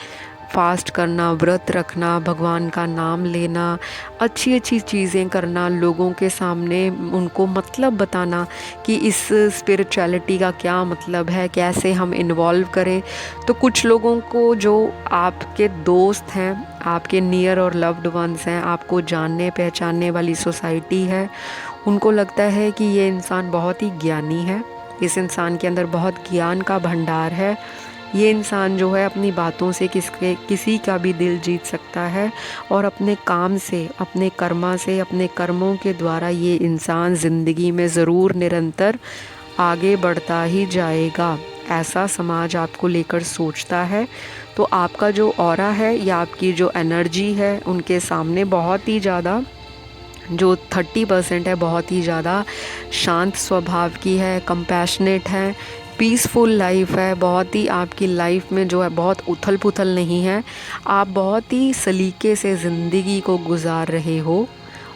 फास्ट करना, व्रत रखना, भगवान का नाम लेना, अच्छी अच्छी चीज़ें करना, लोगों के सामने उनको मतलब बताना कि इस स्पिरिचुअलिटी का क्या मतलब है, कैसे हम इन्वॉल्व करें। तो कुछ लोगों को जो आपके दोस्त हैं, आपके नियर और लव्ड वंस हैं, आपको जानने पहचानने वाली सोसाइटी है, उनको लगता है कि ये इंसान बहुत ही ज्ञानी है, इस इंसान के अंदर बहुत ज्ञान का भंडार है, ये इंसान जो है अपनी बातों से किसी का भी दिल जीत सकता है, और अपने काम से, अपने कर्मा से, अपने कर्मों के द्वारा ये इंसान ज़िंदगी में ज़रूर निरंतर आगे बढ़ता ही जाएगा। ऐसा समाज आपको लेकर सोचता है। तो आपका जो ऑरा है या आपकी जो एनर्जी है उनके सामने बहुत ही ज़्यादा, जो 30% है, बहुत ही ज़्यादा शांत स्वभाव की है, कंपैशनेट है, पीसफुल लाइफ है, बहुत ही आपकी लाइफ में जो है बहुत उथल पुथल नहीं है। आप बहुत ही सलीके से ज़िंदगी को गुजार रहे हो,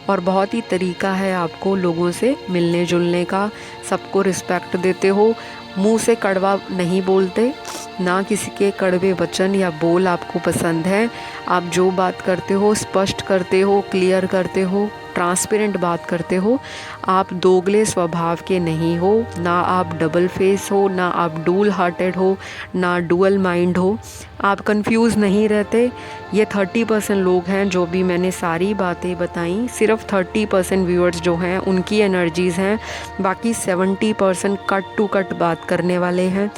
और बहुत ही तरीका है आपको लोगों से मिलने जुलने का, सबको रिस्पेक्ट देते हो, मुंह से कड़वा नहीं बोलते, ना किसी के कड़वे वचन या बोल आपको पसंद है। आप जो बात करते हो स्पष्ट करते हो, क्लियर करते हो, ट्रांसपेरेंट बात करते हो। आप दोगले स्वभाव के नहीं हो, ना आप डबल फेस हो, ना आप डूल हार्टेड हो, ना डुअल माइंड हो। आप कंफ्यूज नहीं रहते। ये 30% लोग हैं जो भी मैंने सारी बातें बताई, सिर्फ 30% व्यूअर्स जो हैं उनकी एनर्जीज़ हैं। बाकी 70% कट टू कट बात करने वाले हैं,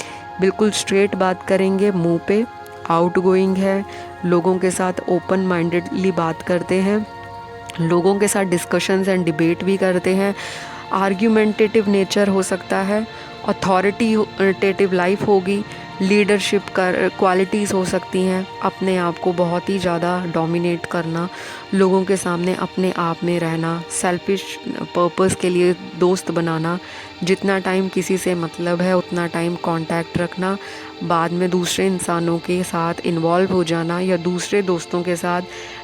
बिल्कुल स्ट्रेट बात करेंगे, मुंह पे, आउट गोइंग है, लोगों के साथ ओपन माइंडेडली बात करते हैं, लोगों के साथ डिस्कशंस एंड डिबेट भी करते हैं। आर्ग्यूमेंटेटिव नेचर हो सकता है, अथॉरिटेटिव लाइफ होगी, लीडरशिप कर क्वालिटीज़ हो सकती हैं, अपने आप को बहुत ही ज़्यादा डोमिनेट करना, लोगों के सामने अपने आप में रहना, सेल्फिश पर्पस के लिए दोस्त बनाना, जितना टाइम किसी से मतलब है उतना टाइम कांटेक्ट रखना, बाद में दूसरे इंसानों के साथ इन्वॉल्व हो जाना या दूसरे दोस्तों के साथ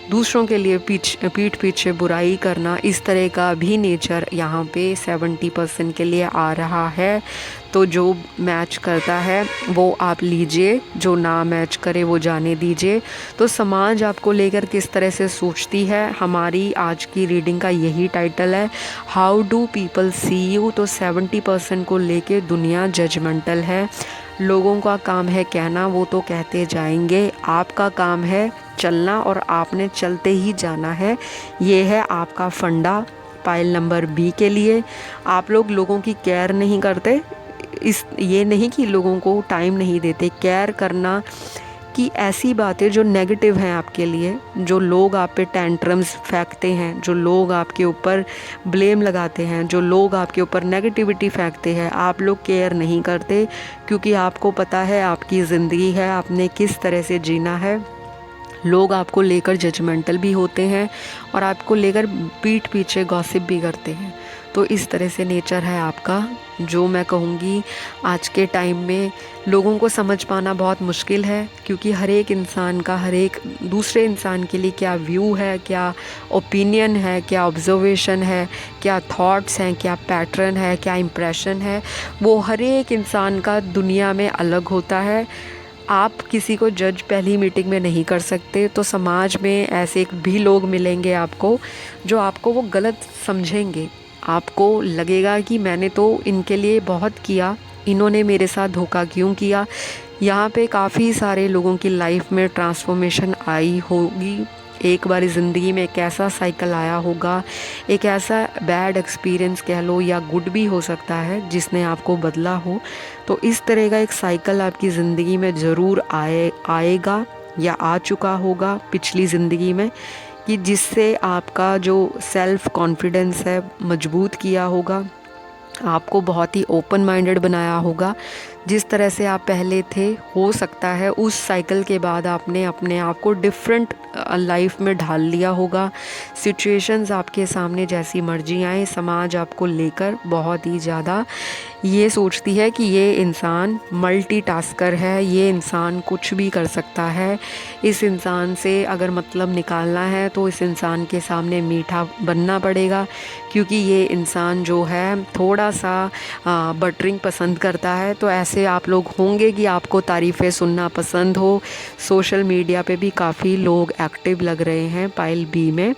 दूसरों के लिए पीठ पीछे बुराई करना, इस तरह का भी नेचर यहाँ पे 70% के लिए आ रहा है। तो जो मैच करता है वो आप लीजिए, जो ना मैच करे वो जाने दीजिए। तो समाज आपको लेकर किस तरह से सोचती है, हमारी आज की रीडिंग का यही टाइटल है, how do people see you. तो 70% को लेके दुनिया जजमेंटल है। लोगों का काम है कहना, वो तो कहते जाएंगे, आपका काम है चलना और आपने चलते ही जाना है। ये है आपका फंडा। पाइल नंबर बी के लिए, आप लोगों की केयर नहीं करते, इस ये नहीं कि लोगों को टाइम नहीं देते, केयर करना कि ऐसी बातें जो नेगेटिव हैं आपके लिए, जो लोग आप पे टेंट्रम्स फेंकते हैं, जो लोग आपके ऊपर ब्लेम लगाते हैं, जो लोग आपके ऊपर नेगेटिविटी फेंकते हैं, आप लोग केयर नहीं करते, क्योंकि आपको पता है आपकी ज़िंदगी है, आपने किस तरह से जीना है। लोग आपको लेकर जजमेंटल भी होते हैं और आपको लेकर पीठ पीछे गॉसिप भी करते हैं। तो इस तरह से नेचर है आपका, जो मैं कहूँगी आज के टाइम में लोगों को समझ पाना बहुत मुश्किल है, क्योंकि हर एक इंसान का हर एक दूसरे इंसान के लिए क्या व्यू है, क्या ओपिनियन है, क्या ऑब्जर्वेशन है, क्या थॉट्स हैं, क्या पैटर्न है, क्या इम्प्रेशन है, वो हर एक इंसान का दुनिया में अलग होता है। आप किसी को जज पहली मीटिंग में नहीं कर सकते। तो समाज में ऐसे भी लोग मिलेंगे आपको, जो आपको वो गलत समझेंगे, आपको लगेगा कि मैंने तो इनके लिए बहुत किया, इन्होंने मेरे साथ धोखा क्यों किया। यहाँ पे काफ़ी सारे लोगों की लाइफ में ट्रांसफॉर्मेशन आई होगी, एक बार ज़िंदगी में एक ऐसा साइकिल आया होगा, एक ऐसा बैड एक्सपीरियंस कह लो या गुड भी हो सकता है जिसने आपको बदला हो। तो इस तरह का एक साइकिल आपकी ज़िंदगी में ज़रूर आएगा या आ चुका होगा पिछली ज़िंदगी में, कि जिससे आपका जो सेल्फ़ कॉन्फिडेंस है मजबूत किया होगा, आपको बहुत ही ओपन माइंडेड बनाया होगा। जिस तरह से आप पहले थे, हो सकता है उस साइकिल के बाद आपने अपने आप को डिफरेंट लाइफ में ढाल लिया होगा। सिचुएशंस आपके सामने जैसी मर्जी आए, समाज आपको लेकर बहुत ही ज़्यादा ये सोचती है कि ये इंसान मल्टीटास्कर है, ये इंसान कुछ भी कर सकता है, इस इंसान से अगर मतलब निकालना है तो इस इंसान के सामने मीठा बनना पड़ेगा, क्योंकि ये इंसान जो है थोड़ा सा बटरिंग पसंद करता है। तो ऐसे आप लोग होंगे कि आपको तारीफ़ें सुनना पसंद हो। सोशल मीडिया पे भी काफ़ी लोग एक्टिव लग रहे हैं पाइल बी में।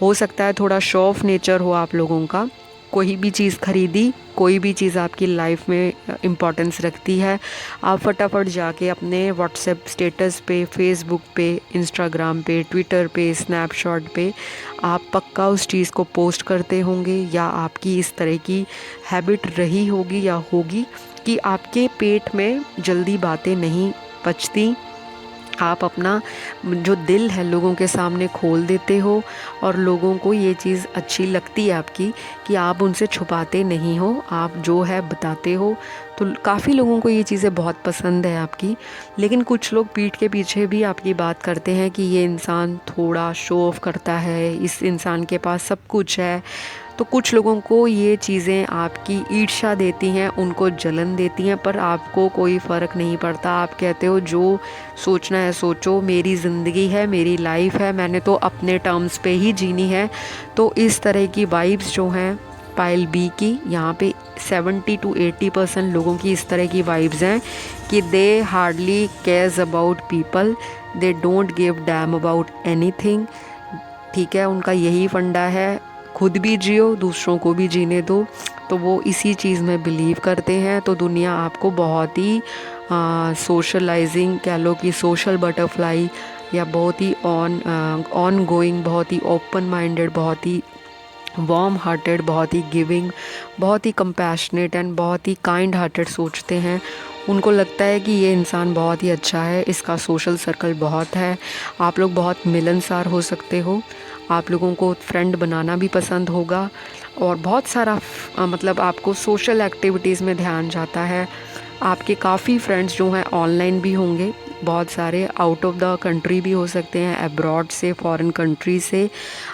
हो सकता है थोड़ा शो ऑफ नेचर हो आप लोगों का, कोई भी चीज़ खरीदी, कोई भी चीज़ आपकी लाइफ में इम्पोर्टेंस रखती है, आप फटाफट जाके अपने व्हाट्सएप स्टेटस पे, फेसबुक पे, इंस्टाग्राम पे, ट्विटर पे, स्नैपशॉट पे आप पक्का उस चीज़ को पोस्ट करते होंगे, या आपकी इस तरह की हैबिट रही होगी या होगी कि आपके पेट में जल्दी बातें नहीं पचती, आप अपना जो दिल है लोगों के सामने खोल देते हो और लोगों को ये चीज़ अच्छी लगती है आपकी कि आप उनसे छुपाते नहीं हो, आप जो है बताते हो। तो काफ़ी लोगों को ये चीज़ें बहुत पसंद है आपकी। लेकिन कुछ लोग पीठ के पीछे भी आपकी बात करते हैं कि ये इंसान थोड़ा शो ऑफ करता है, इस इंसान के पास सब कुछ है। तो कुछ लोगों को ये चीज़ें आपकी ईर्ष्या देती हैं, उनको जलन देती हैं, पर आपको कोई फ़र्क नहीं पड़ता। आप कहते हो जो सोचना है सोचो, मेरी ज़िंदगी है, मेरी लाइफ है, मैंने तो अपने टर्म्स पे ही जीनी है। तो इस तरह की वाइब्स जो हैं पाइल बी की, यहाँ पे 70 to 80% लोगों की इस तरह की वाइब्स हैं कि they hardly cares about people, they don't give damn about anything. ठीक है, उनका यही फंडा है, खुद भी जियो, दूसरों को भी जीने दो। तो वो इसी चीज़ में बिलीव करते हैं। तो दुनिया आपको बहुत ही सोशलाइजिंग कह लो कि सोशल बटरफ्लाई, या बहुत ही ऑन गोइंग, बहुत ही ओपन माइंडेड, बहुत ही वार्म हार्टेड, बहुत ही गिविंग, बहुत ही कंपैशनेट एंड बहुत ही काइंड हार्टेड सोचते हैं। उनको लगता है कि ये इंसान बहुत ही अच्छा है, इसका सोशल सर्कल बहुत है। आप लोग बहुत मिलनसार हो सकते हो, आप लोगों को फ्रेंड बनाना भी पसंद होगा और बहुत सारा मतलब आपको सोशल एक्टिविटीज़ में ध्यान जाता है। आपके काफ़ी फ्रेंड्स जो हैं ऑनलाइन भी होंगे, बहुत सारे आउट ऑफ द कंट्री भी हो सकते हैं, अब्रॉड से, फॉरेन कंट्री से।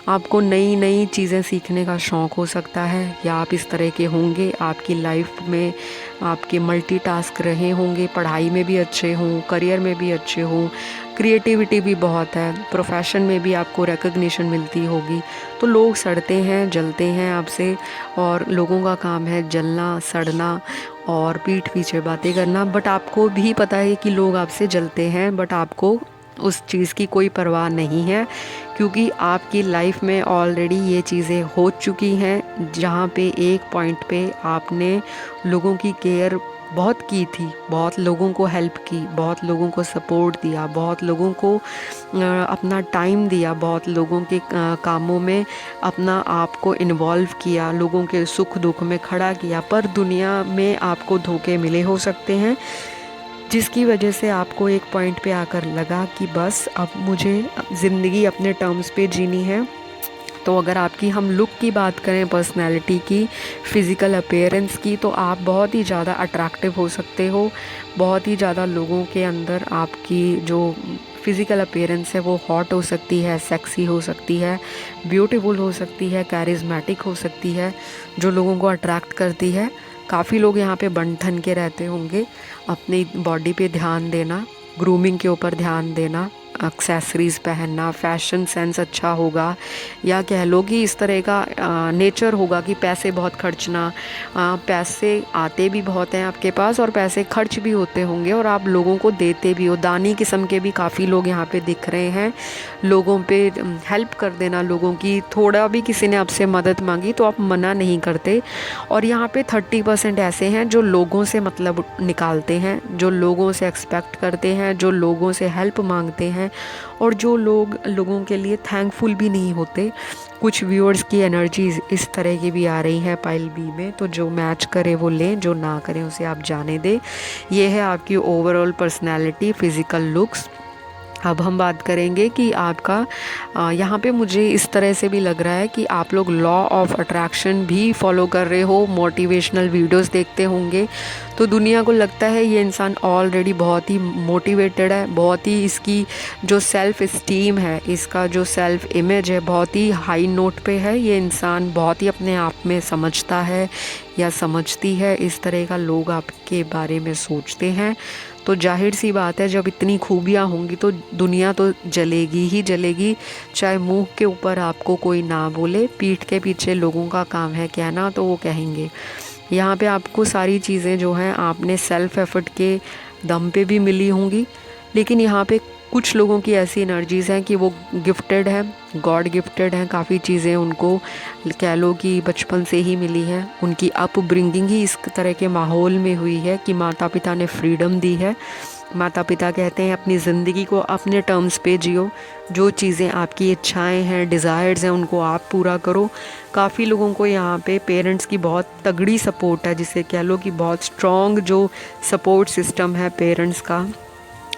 आपको नई नई चीज़ें सीखने का शौक़ हो सकता है, या आप इस तरह के होंगे। आपकी लाइफ में आपके मल्टीटास्क रहे होंगे, पढ़ाई में भी अच्छे हों, करियर में भी अच्छे हों, क्रिएटिविटी भी बहुत है, प्रोफेशन में भी आपको रिकग्निशन मिलती होगी। तो लोग सड़ते हैं, जलते हैं आपसे, और लोगों का काम है जलना, सड़ना और पीठ पीछे बातें करना। बट आपको भी पता है कि लोग आपसे जलते हैं, बट आपको उस चीज़ की कोई परवाह नहीं है, क्योंकि आपकी लाइफ में ऑलरेडी ये चीज़ें हो चुकी हैं, जहाँ पे एक पॉइंट पे आपने लोगों की केयर बहुत की थी, बहुत लोगों को हेल्प की, बहुत लोगों को सपोर्ट दिया, बहुत लोगों को अपना टाइम दिया, बहुत लोगों के कामों में अपना आप को इन्वॉल्व किया, लोगों के सुख दुख में खड़ा किया। पर दुनिया में आपको धोखे मिले हो सकते हैं, जिसकी वजह से आपको एक पॉइंट पे आकर लगा कि बस अब मुझे ज़िंदगी अपने टर्म्स पे जीनी है। तो अगर आपकी हम लुक की बात करें, पर्सनैलिटी की, फ़िज़िकल अपीयरेंस की, तो आप बहुत ही ज़्यादा अट्रैक्टिव हो सकते हो। बहुत ही ज़्यादा लोगों के अंदर आपकी जो फ़िज़िकल अपीयरेंस है वो हॉट हो सकती है, सेक्सी हो सकती है, ब्यूटीफुल हो सकती है, कैरिज़मेटिक हो सकती है, जो लोगों को अट्रैक्ट करती है। काफ़ी लोग यहाँ पे बन ठन के रहते होंगे। अपनी बॉडी पे ध्यान देना, ग्रूमिंग के ऊपर ध्यान देना, एक्सेसरीज़ पहनना, फ़ैशन सेंस अच्छा होगा, या कह लो कि इस तरह का नेचर होगा कि पैसे बहुत खर्चना। पैसे आते भी बहुत हैं आपके पास, और पैसे खर्च भी होते होंगे, और आप लोगों को देते भी हो। दानी किस्म के भी काफ़ी लोग यहाँ पे दिख रहे हैं। लोगों पे हेल्प कर देना, लोगों की थोड़ा भी किसी ने आपसे मदद मांगी तो आप मना नहीं करते। और यहाँ पे 30% ऐसे हैं जो लोगों से मतलब निकालते हैं, जो लोगों से एक्सपेक्ट करते हैं, जो लोगों से हेल्प मांगते हैं, और जो लोग लोगों के लिए थैंकफुल भी नहीं होते। कुछ व्यूअर्स की एनर्जीज इस तरह की भी आ रही हैं पाइल बी में, तो जो मैच करे वो लें, जो ना करें उसे आप जाने दें। ये है आपकी ओवरऑल पर्सनैलिटी, फ़िज़िकल लुक्स। अब हम बात करेंगे कि आपका यहाँ पे मुझे इस तरह से भी लग रहा है कि आप लोग लॉ ऑफ अट्रैक्शन भी फॉलो कर रहे हो, मोटिवेशनल वीडियोस देखते होंगे। तो दुनिया को लगता है ये इंसान ऑलरेडी बहुत ही मोटिवेटेड है, बहुत ही इसकी जो सेल्फ़ इस्टीम है, इसका जो सेल्फ़ इमेज है बहुत ही हाई नोट पे है। ये इंसान बहुत ही अपने आप में समझता है या समझती है, इस तरह का लोग आपके बारे में सोचते हैं। तो जाहिर सी बात है, जब इतनी खूबियाँ होंगी तो दुनिया तो जलेगी ही जलेगी। चाहे मुंह के ऊपर आपको कोई ना बोले, पीठ के पीछे लोगों का काम है कहना, तो वो कहेंगे। यहाँ पे आपको सारी चीज़ें जो हैं आपने सेल्फ एफर्ट के दम पे भी मिली होंगी, लेकिन यहाँ पे कुछ लोगों की ऐसी एनर्जीज़ हैं कि वो गिफ्टेड हैं, गॉड गिफ्टेड हैं। काफ़ी चीज़ें उनको कह लो कि बचपन से ही मिली हैं, उनकी अपब्रिंगिंग ही इस तरह के माहौल में हुई है कि माता पिता ने फ्रीडम दी है। माता पिता कहते हैं अपनी ज़िंदगी को अपने टर्म्स पे जियो, जो चीज़ें आपकी इच्छाएं हैं, डिज़ायर्स हैं, उनको आप पूरा करो। काफ़ी लोगों को यहाँ पे पेरेंट्स की बहुत तगड़ी सपोर्ट है, जिसे कह लो कि बहुत स्ट्रॉन्ग जो सपोर्ट सिस्टम है पेरेंट्स का।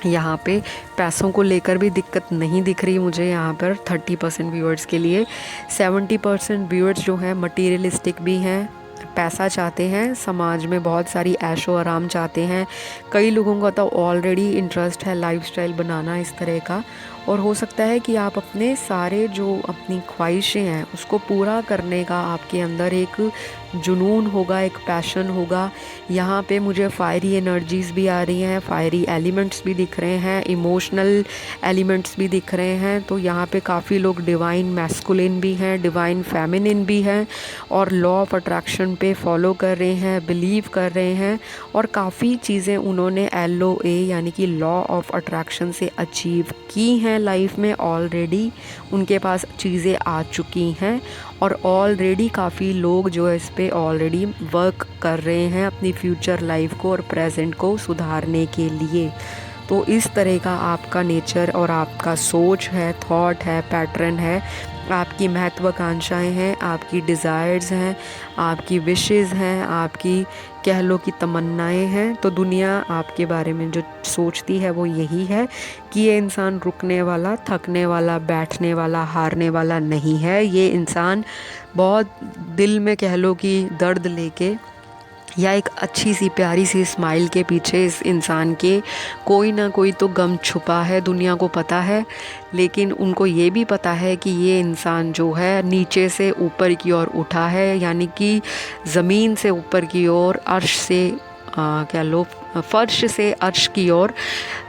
यहाँ पे पैसों को लेकर भी दिक्कत नहीं दिख रही मुझे यहाँ पर 30% व्यूअर्स के लिए। 70% व्यूअर्स जो हैं मटीरियलिस्टिक भी हैं, पैसा चाहते हैं, समाज में बहुत सारी ऐशो आराम चाहते हैं। कई लोगों का तो ऑलरेडी इंटरेस्ट है लाइफस्टाइल बनाना इस तरह का, और हो सकता है कि आप अपने सारे जो अपनी ख्वाहिशें हैं उसको पूरा करने का आपके अंदर एक जुनून होगा, एक पैशन होगा। यहाँ पे मुझे फायरी एनर्जीज़ भी आ रही हैं, फायरी एलिमेंट्स भी दिख रहे हैं, इमोशनल एलिमेंट्स भी दिख रहे हैं। तो यहाँ पे काफ़ी लोग डिवाइन मैस्कुलिन भी हैं, डिवाइन फेमिनिन भी हैं, और लॉ ऑफ अट्रैक्शन पे फॉलो कर रहे हैं, बिलीव कर रहे हैं, और काफ़ी चीज़ें उन्होंने LOA यानी कि लॉ ऑफ अट्रैक्शन से अचीव की हैं लाइफ में। ऑलरेडी उनके पास चीज़ें आ चुकी हैं, और ऑलरेडी काफ़ी लोग जो है इस पे ऑलरेडी वर्क कर रहे हैं अपनी फ्यूचर लाइफ को और प्रेजेंट को सुधारने के लिए। तो इस तरह का आपका नेचर और आपका सोच है, थॉट है, पैटर्न है, आपकी महत्वाकांक्षाएं हैं, आपकी डिज़ायर्स हैं, आपकी विशेज़ हैं, आपकी कह लो कि तमन्नाएं हैं। तो दुनिया आपके बारे में जो सोचती है वो यही है कि ये इंसान रुकने वाला, थकने वाला, बैठने वाला, हारने वाला नहीं है। ये इंसान बहुत दिल में कह लो कि दर्द लेके या एक अच्छी सी प्यारी सी स्माइल के पीछे इस इंसान के कोई ना कोई तो गम छुपा है, दुनिया को पता है। लेकिन उनको ये भी पता है कि ये इंसान जो है नीचे से ऊपर की ओर उठा है, यानी कि ज़मीन से ऊपर की ओर, अर्श से क्या लो फर्श से अर्श की ओर।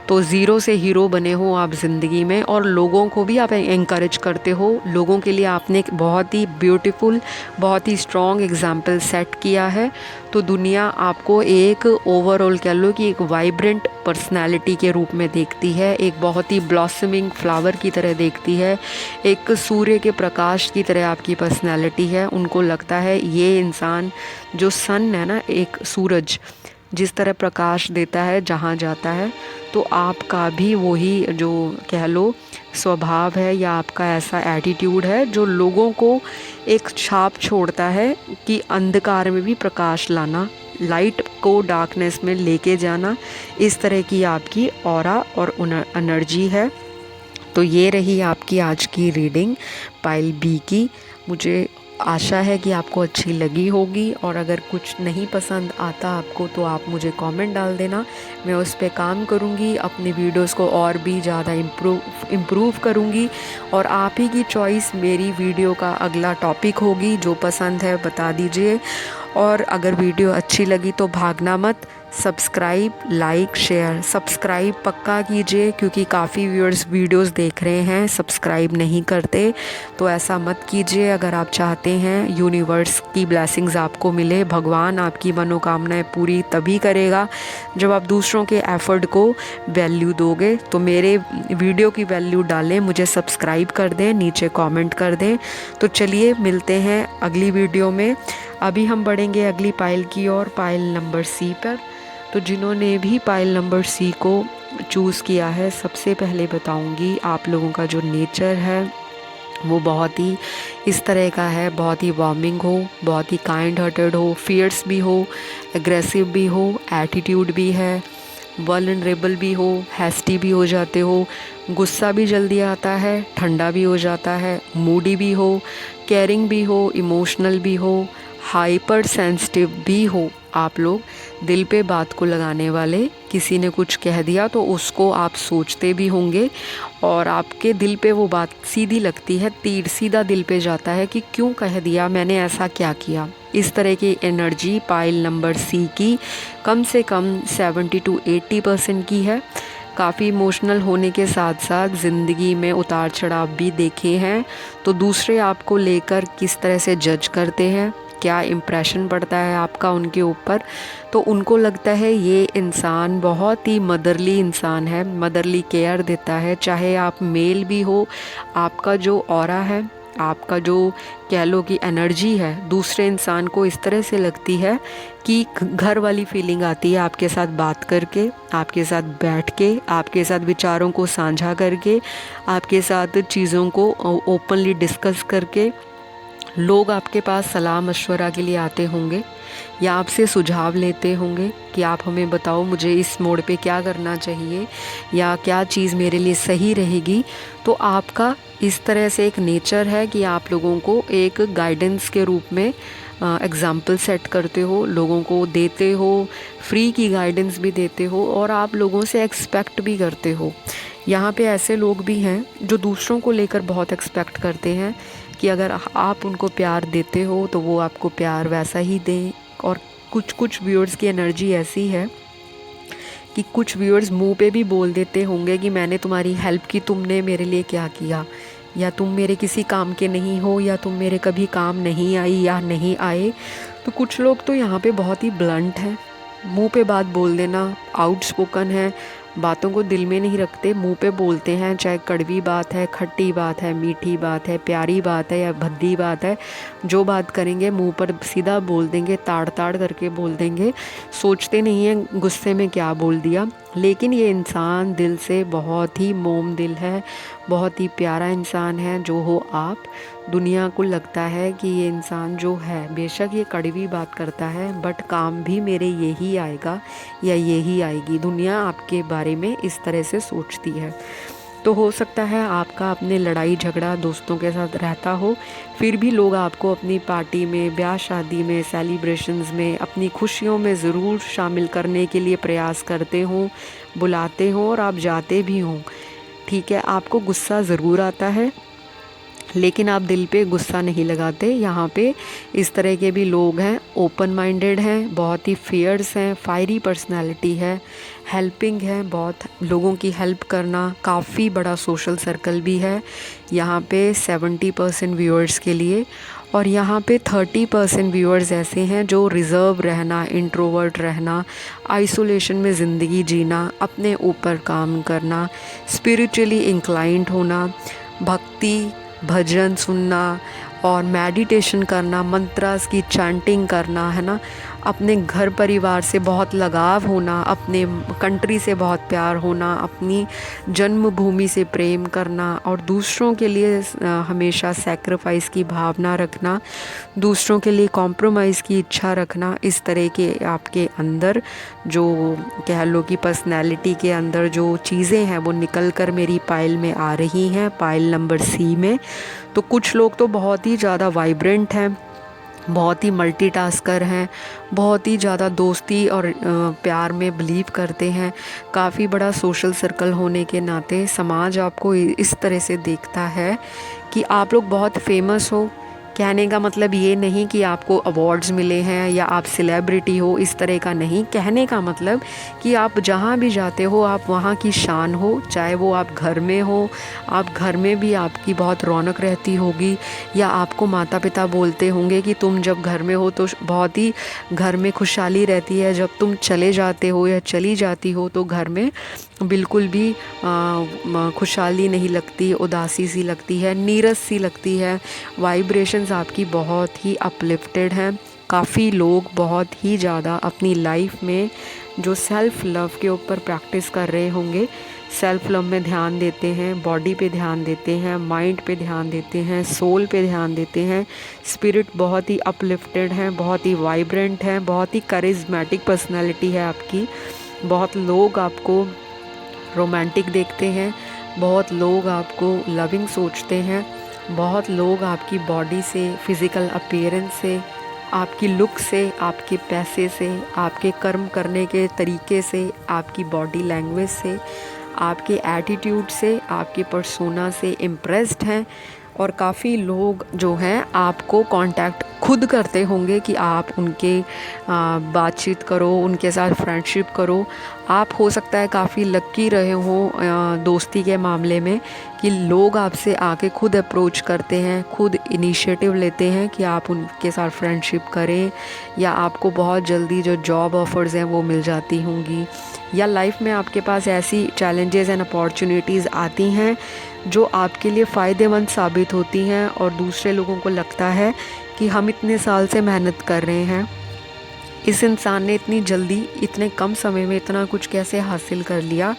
तो ज़ीरो से हीरो बने हो आप ज़िंदगी में, और लोगों को भी आप एनकरेज करते हो। लोगों के लिए आपने एक बहुत ही ब्यूटीफुल, बहुत ही स्ट्रॉन्ग एग्जाम्पल सेट किया है। तो दुनिया आपको एक ओवरऑल कह लो कि एक वाइब्रेंट पर्सनालिटी के रूप में देखती है, एक बहुत ही ब्लॉसमिंग फ्लावर की तरह देखती है, एक सूर्य के प्रकाश की तरह आपकी पर्सनालिटी है। उनको लगता है ये इंसान, जो सन है ना, एक सूरज जिस तरह प्रकाश देता है जहाँ जाता है, तो आपका भी वही जो कह लो स्वभाव है, या आपका ऐसा एटीट्यूड है जो लोगों को एक छाप छोड़ता है कि अंधकार में भी प्रकाश लाना, लाइट को डार्कनेस में लेके जाना। इस तरह की आपकी ऑरा और एनर्जी है। तो ये रही आपकी आज की रीडिंग पाइल बी की। मुझे आशा है कि आपको अच्छी लगी होगी, और अगर कुछ नहीं पसंद आता आपको तो आप मुझे कमेंट डाल देना, मैं उस पर काम करूँगी, अपने वीडियोस को और भी ज़्यादा इम्प्रूव करूँगी। और आप ही की चॉइस मेरी वीडियो का अगला टॉपिक होगी, जो पसंद है बता दीजिए। और अगर वीडियो अच्छी लगी तो भागना मत, सब्सक्राइब, लाइक, शेयर। सब्सक्राइब पक्का कीजिए, क्योंकि काफ़ी व्यूअर्स वीडियोस देख रहे हैं, सब्सक्राइब नहीं करते, तो ऐसा मत कीजिए। अगर आप चाहते हैं यूनिवर्स की ब्लेसिंग्स आपको मिले, भगवान आपकी मनोकामनाएं पूरी तभी करेगा जब आप दूसरों के एफर्ट को वैल्यू दोगे। तो मेरे वीडियो की वैल्यू डालें, मुझे सब्सक्राइब कर दें, नीचे कमेंट कर दें। तो चलिए मिलते हैं अगली वीडियो में। अभी हम बढ़ेंगे अगली पाइल की ओर, पाइल नंबर सी पर। तो जिन्होंने भी पाइल नंबर सी को चूज़ किया है, सबसे पहले बताऊंगी आप लोगों का जो नेचर है वो बहुत ही इस तरह का है, बहुत ही वार्मिंग हो, बहुत ही काइंड हार्टेड हो, फियर्स भी हो, एग्रेसिव भी हो, एटीट्यूड भी है, वल्नरेबल भी हो, हैस्टी भी हो जाते हो, गुस्सा भी जल्दी आता है, ठंडा भी हो जाता है, मूडी भी हो, केयरिंग भी हो, इमोशनल भी हो, हाइपर सेंसिटिव भी हो। आप लोग दिल पे बात को लगाने वाले, किसी ने कुछ कह दिया तो उसको आप सोचते भी होंगे, और आपके दिल पे वो बात सीधी लगती है, तीर सीधा दिल पे जाता है कि क्यों कह दिया, मैंने ऐसा क्या किया। इस तरह की एनर्जी पाइल नंबर सी की कम से कम 70 to 80% की है। काफ़ी इमोशनल होने के साथ साथ ज़िंदगी में उतार चढ़ाव भी देखे हैं। तो दूसरे आपको लेकर किस तरह से जज करते हैं, क्या इम्प्रेशन पड़ता है आपका उनके ऊपर, तो उनको लगता है ये इंसान बहुत ही मदरली इंसान है, मदरली केयर देता है। चाहे आप मेल भी हो, आपका जो ऑरा है, आपका जो कह लो कि एनर्जी है, दूसरे इंसान को इस तरह से लगती है कि घर वाली फीलिंग आती है आपके साथ बात करके, आपके साथ बैठ के, आपके साथ विचारों को साझा करके, आपके साथ चीज़ों को ओपनली डिस्कस करके। लोग आपके पास सलाह मशवरा के लिए आते होंगे, या आपसे सुझाव लेते होंगे कि आप हमें बताओ मुझे इस मोड़ पे क्या करना चाहिए, या क्या चीज़ मेरे लिए सही रहेगी। तो आपका इस तरह से एक नेचर है कि आप लोगों को एक गाइडेंस के रूप में एग्ज़ाम्पल सेट करते हो, लोगों को देते हो, फ्री की गाइडेंस भी देते हो, और आप लोगों से एक्सपेक्ट भी करते हो। यहाँ पे ऐसे लोग भी हैं जो दूसरों को लेकर बहुत एक्सपेक्ट करते हैं कि अगर आप उनको प्यार देते हो तो वो आपको प्यार वैसा ही दें। और कुछ व्यूअर्स की एनर्जी ऐसी है कि कुछ व्यूअर्स मुंह पे भी बोल देते होंगे कि मैंने तुम्हारी हेल्प की, तुमने मेरे लिए क्या किया, या तुम मेरे किसी काम के नहीं हो, या तुम मेरे कभी काम नहीं आई या नहीं आए। तो कुछ लोग तो यहाँ पे बहुत ही ब्लंट हैं, मुंह पे बात बोल देना, आउटस्पोकन है, बातों को दिल में नहीं रखते, मुंह पे बोलते हैं। चाहे कड़वी बात है, खट्टी बात है, मीठी बात है, प्यारी बात है या भद्दी बात है, जो बात करेंगे मुंह पर सीधा बोल देंगे, ताड़ ताड़ करके बोल देंगे, सोचते नहीं हैं गुस्से में क्या बोल दिया। लेकिन ये इंसान दिल से बहुत ही मोम दिल है, बहुत ही प्यारा इंसान है जो हो आप। दुनिया को लगता है कि ये इंसान जो है, बेशक ये कड़वी बात करता है, बट काम भी मेरे यही आएगा या यही आएगी। दुनिया आपके बारे में इस तरह से सोचती है। तो हो सकता है आपका अपने लड़ाई झगड़ा दोस्तों के साथ रहता हो, फिर भी लोग आपको अपनी पार्टी में, ब्याह शादी में, सेलिब्रेशंस में, अपनी खुशियों में ज़रूर शामिल करने के लिए प्रयास करते हों, बुलाते हों और आप जाते भी हों। ठीक है, आपको गुस्सा ज़रूर आता है, लेकिन आप दिल पे गुस्सा नहीं लगाते। यहाँ पे इस तरह के भी लोग हैं, ओपन माइंडेड हैं, बहुत ही फियर्स हैं, फायरी पर्सनालिटी है, हेल्पिंग है, बहुत लोगों की हेल्प करना, काफ़ी बड़ा सोशल सर्कल भी है यहाँ पे 70% व्यूअर्स के लिए। और यहाँ पे 30% व्यूअर्स ऐसे हैं जो रिज़र्व रहना, इंट्रोवर्ट रहना, आइसोलेशन में ज़िंदगी जीना, अपने ऊपर काम करना, स्पिरिचुअली इंक्लाइंड होना, भक्ति, भजन सुनना और मेडिटेशन करना, मंत्रास की चैंटिंग करना, है ना, अपने घर परिवार से बहुत लगाव होना, अपने कंट्री से बहुत प्यार होना, अपनी जन्मभूमि से प्रेम करना और दूसरों के लिए हमेशा सैक्रिफाइस की भावना रखना, दूसरों के लिए कॉम्प्रोमाइज़ की इच्छा रखना। इस तरह के आपके अंदर जो कह लो कि पर्सनैलिटी के अंदर जो चीज़ें हैं वो निकल कर मेरी पाइल में आ रही हैं, पाइल नंबर सी में। तो कुछ लोग तो बहुत ही ज़्यादा वाइब्रेंट हैं, बहुत ही मल्टीटास्कर हैं, बहुत ही ज़्यादा दोस्ती और प्यार में बिलीव करते हैं। काफ़ी बड़ा सोशल सर्कल होने के नाते समाज आपको इस तरह से देखता है कि आप लोग बहुत फेमस हो। कहने का मतलब ये नहीं कि आपको अवार्ड्स मिले हैं या आप सेलिब्रिटी हो, इस तरह का नहीं। कहने का मतलब कि आप जहाँ भी जाते हो आप वहाँ की शान हो, चाहे वो आप घर में हो, आप घर में भी आपकी बहुत रौनक रहती होगी, या आपको माता पिता बोलते होंगे कि तुम जब घर में हो तो बहुत ही घर में खुशहाली रहती है, जब तुम चले जाते हो या चली जाती हो तो घर में बिल्कुल भी खुशहाली नहीं लगती, उदासी सी लगती है, नीरस सी लगती है। वाइब्रेशंस आपकी बहुत ही अपलिफ्टेड हैं। काफ़ी लोग बहुत ही ज़्यादा अपनी लाइफ में जो सेल्फ़ लव के ऊपर प्रैक्टिस कर रहे होंगे, सेल्फ़ लव में ध्यान देते हैं, बॉडी पे ध्यान देते हैं, माइंड पे ध्यान देते हैं, सोल पे ध्यान देते हैं, स्पिरिट बहुत ही अपलिफ्टेड हैं, बहुत ही वाइब्रेंट हैं, बहुत ही करिज्मेटिक पर्सनैलिटी है आपकी। बहुत लोग आपको रोमांटिक देखते हैं, बहुत लोग आपको लविंग सोचते हैं, बहुत लोग आपकी बॉडी से, फिज़िकल अपीयरेंस से, आपकी लुक से, आपके पैसे से, आपके कर्म करने के तरीके से, आपकी बॉडी लैंग्वेज से, आपके एटीट्यूड से, आपके पर्सोना से इम्प्रेस्ड हैं। और काफ़ी लोग जो हैं आपको कांटेक्ट खुद करते होंगे कि आप उनके बातचीत करो, उनके साथ फ्रेंडशिप करो। आप हो सकता है काफ़ी लक्की रहे हों दोस्ती के मामले में कि लोग आपसे आके खुद अप्रोच करते हैं, खुद इनिशिएटिव लेते हैं कि आप उनके साथ फ्रेंडशिप करें, या आपको बहुत जल्दी जो जॉब ऑफ़र्स हैं वो मिल जाती होंगी, या लाइफ में आपके पास ऐसी चैलेंजेस एंड अपॉर्चुनिटीज़ आती हैं जो आपके लिए फ़ायदेमंद साबित होती हैं और दूसरे लोगों को लगता है कि हम इतने साल से मेहनत कर रहे हैं, इस इंसान ने इतनी जल्दी, इतने कम समय में इतना कुछ कैसे हासिल कर लिया।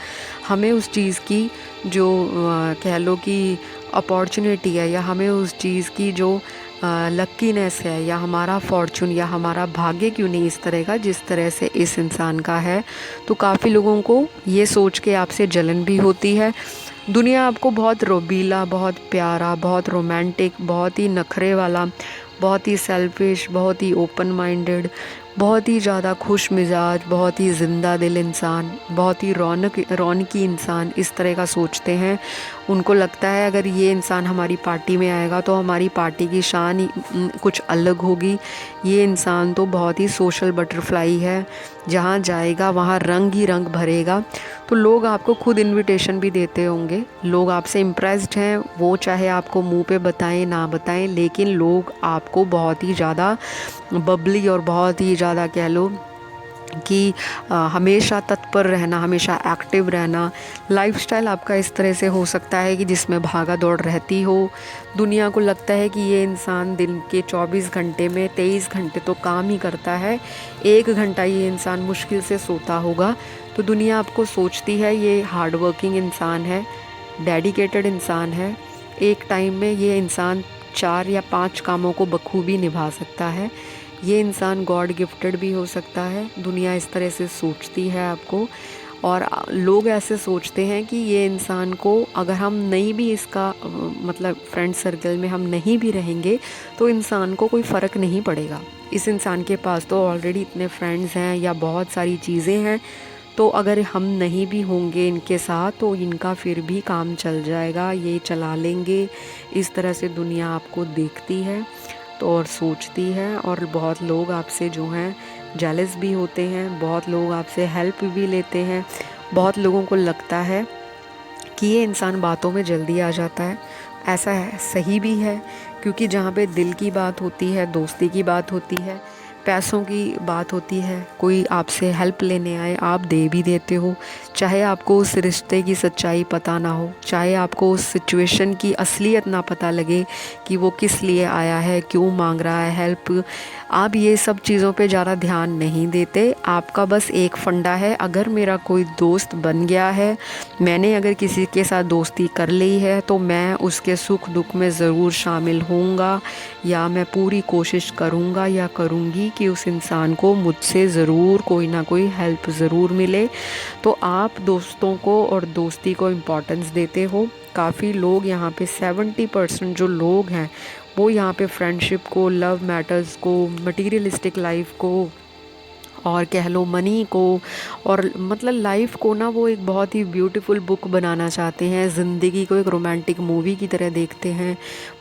हमें उस चीज़ की जो कह लो कि अपॉर्चुनिटी है, या हमें उस चीज़ की जो लक्कीनेस है, या हमारा फॉर्चून या हमारा भाग्य क्यों नहीं इस तरह का जिस तरह से इस इंसान का है। तो काफ़ी लोगों को ये सोच के आपसे जलन भी होती है। दुनिया आपको बहुत रोबीला, बहुत प्यारा, बहुत रोमांटिक, बहुत ही नखरे वाला, बहुत ही सेल्फिश, बहुत ही ओपन माइंडेड, बहुत ही ज़्यादा खुश मिजाज, बहुत ही ज़िंदा दिल इंसान, बहुत ही रौनकी इंसान इस तरह का सोचते हैं। उनको लगता है अगर ये इंसान हमारी पार्टी में आएगा तो हमारी पार्टी की शान ही कुछ अलग होगी। ये इंसान तो बहुत ही सोशल बटरफ्लाई है, जहाँ जाएगा वहाँ रंग ही रंग भरेगा। तो लोग आपको खुद इनविटेशन भी देते होंगे, लोग आपसे इम्प्रेस्ड हैं, वो चाहे आपको मुंह पे बताएं ना बताएं, लेकिन लोग आपको बहुत ही ज़्यादा बबली और बहुत ही ज़्यादा कह लो कि हमेशा तत्पर रहना, हमेशा एक्टिव रहना। लाइफस्टाइल आपका इस तरह से हो सकता है कि जिसमें भागा दौड़ रहती हो। दुनिया को लगता है कि ये इंसान दिन के 24 घंटे में 23 घंटे तो काम ही करता है, 1 घंटा ये इंसान मुश्किल से सोता होगा। तो दुनिया आपको सोचती है ये हार्ड वर्किंग इंसान है, डेडिकेटेड इंसान है, एक टाइम में ये इंसान 4 या 5 कामों को बखूबी निभा सकता है, ये इंसान गॉड गिफ्टेड भी हो सकता है। दुनिया इस तरह से सोचती है आपको। और लोग ऐसे सोचते हैं कि ये इंसान को अगर हम नहीं भी इसका मतलब फ्रेंड सर्कल में हम नहीं भी रहेंगे तो इंसान को कोई फ़र्क नहीं पड़ेगा, इस इंसान के पास तो ऑलरेडी इतने फ्रेंड्स हैं या बहुत सारी चीज़ें हैं, तो अगर हम नहीं भी होंगे इनके साथ तो इनका फिर भी काम चल जाएगा, ये चला लेंगे। इस तरह से दुनिया आपको देखती है तो और सोचती है, और बहुत लोग आपसे जो हैं जेलस भी होते हैं, बहुत लोग आपसे हेल्प भी लेते हैं। बहुत लोगों को लगता है कि ये इंसान बातों में जल्दी आ जाता है, ऐसा है, सही भी है, क्योंकि जहाँ पे दिल की बात होती है, दोस्ती की बात होती है, पैसों की बात होती है, कोई आपसे हेल्प लेने आए आप दे भी देते हो, चाहे आपको उस रिश्ते की सच्चाई पता ना हो, चाहे आपको उस सिचुएशन की असलियत ना पता लगे कि वो किस लिए आया है, क्यों मांग रहा है हेल्प, आप ये सब चीज़ों पे ज़्यादा ध्यान नहीं देते। आपका बस एक फंडा है, अगर मेरा कोई दोस्त बन गया है, मैंने अगर किसी के साथ दोस्ती कर ली है तो मैं उसके सुख दुख में ज़रूर शामिल होऊंगा, या मैं पूरी कोशिश करूंगा या करूंगी कि उस इंसान को मुझसे ज़रूर कोई ना कोई हेल्प ज़रूर मिले। तो आप दोस्तों को और दोस्ती को इम्पोर्टेंस देते हो। काफ़ी लोग यहाँ पे 70% जो लोग हैं वो यहाँ पे फ्रेंडशिप को, लव मैटर्स को, मटीरियलिस्टिक लाइफ को, और कह लो मनी को, और मतलब लाइफ को ना वो एक बहुत ही ब्यूटीफुल बुक बनाना चाहते हैं, ज़िंदगी को एक रोमांटिक मूवी की तरह देखते हैं।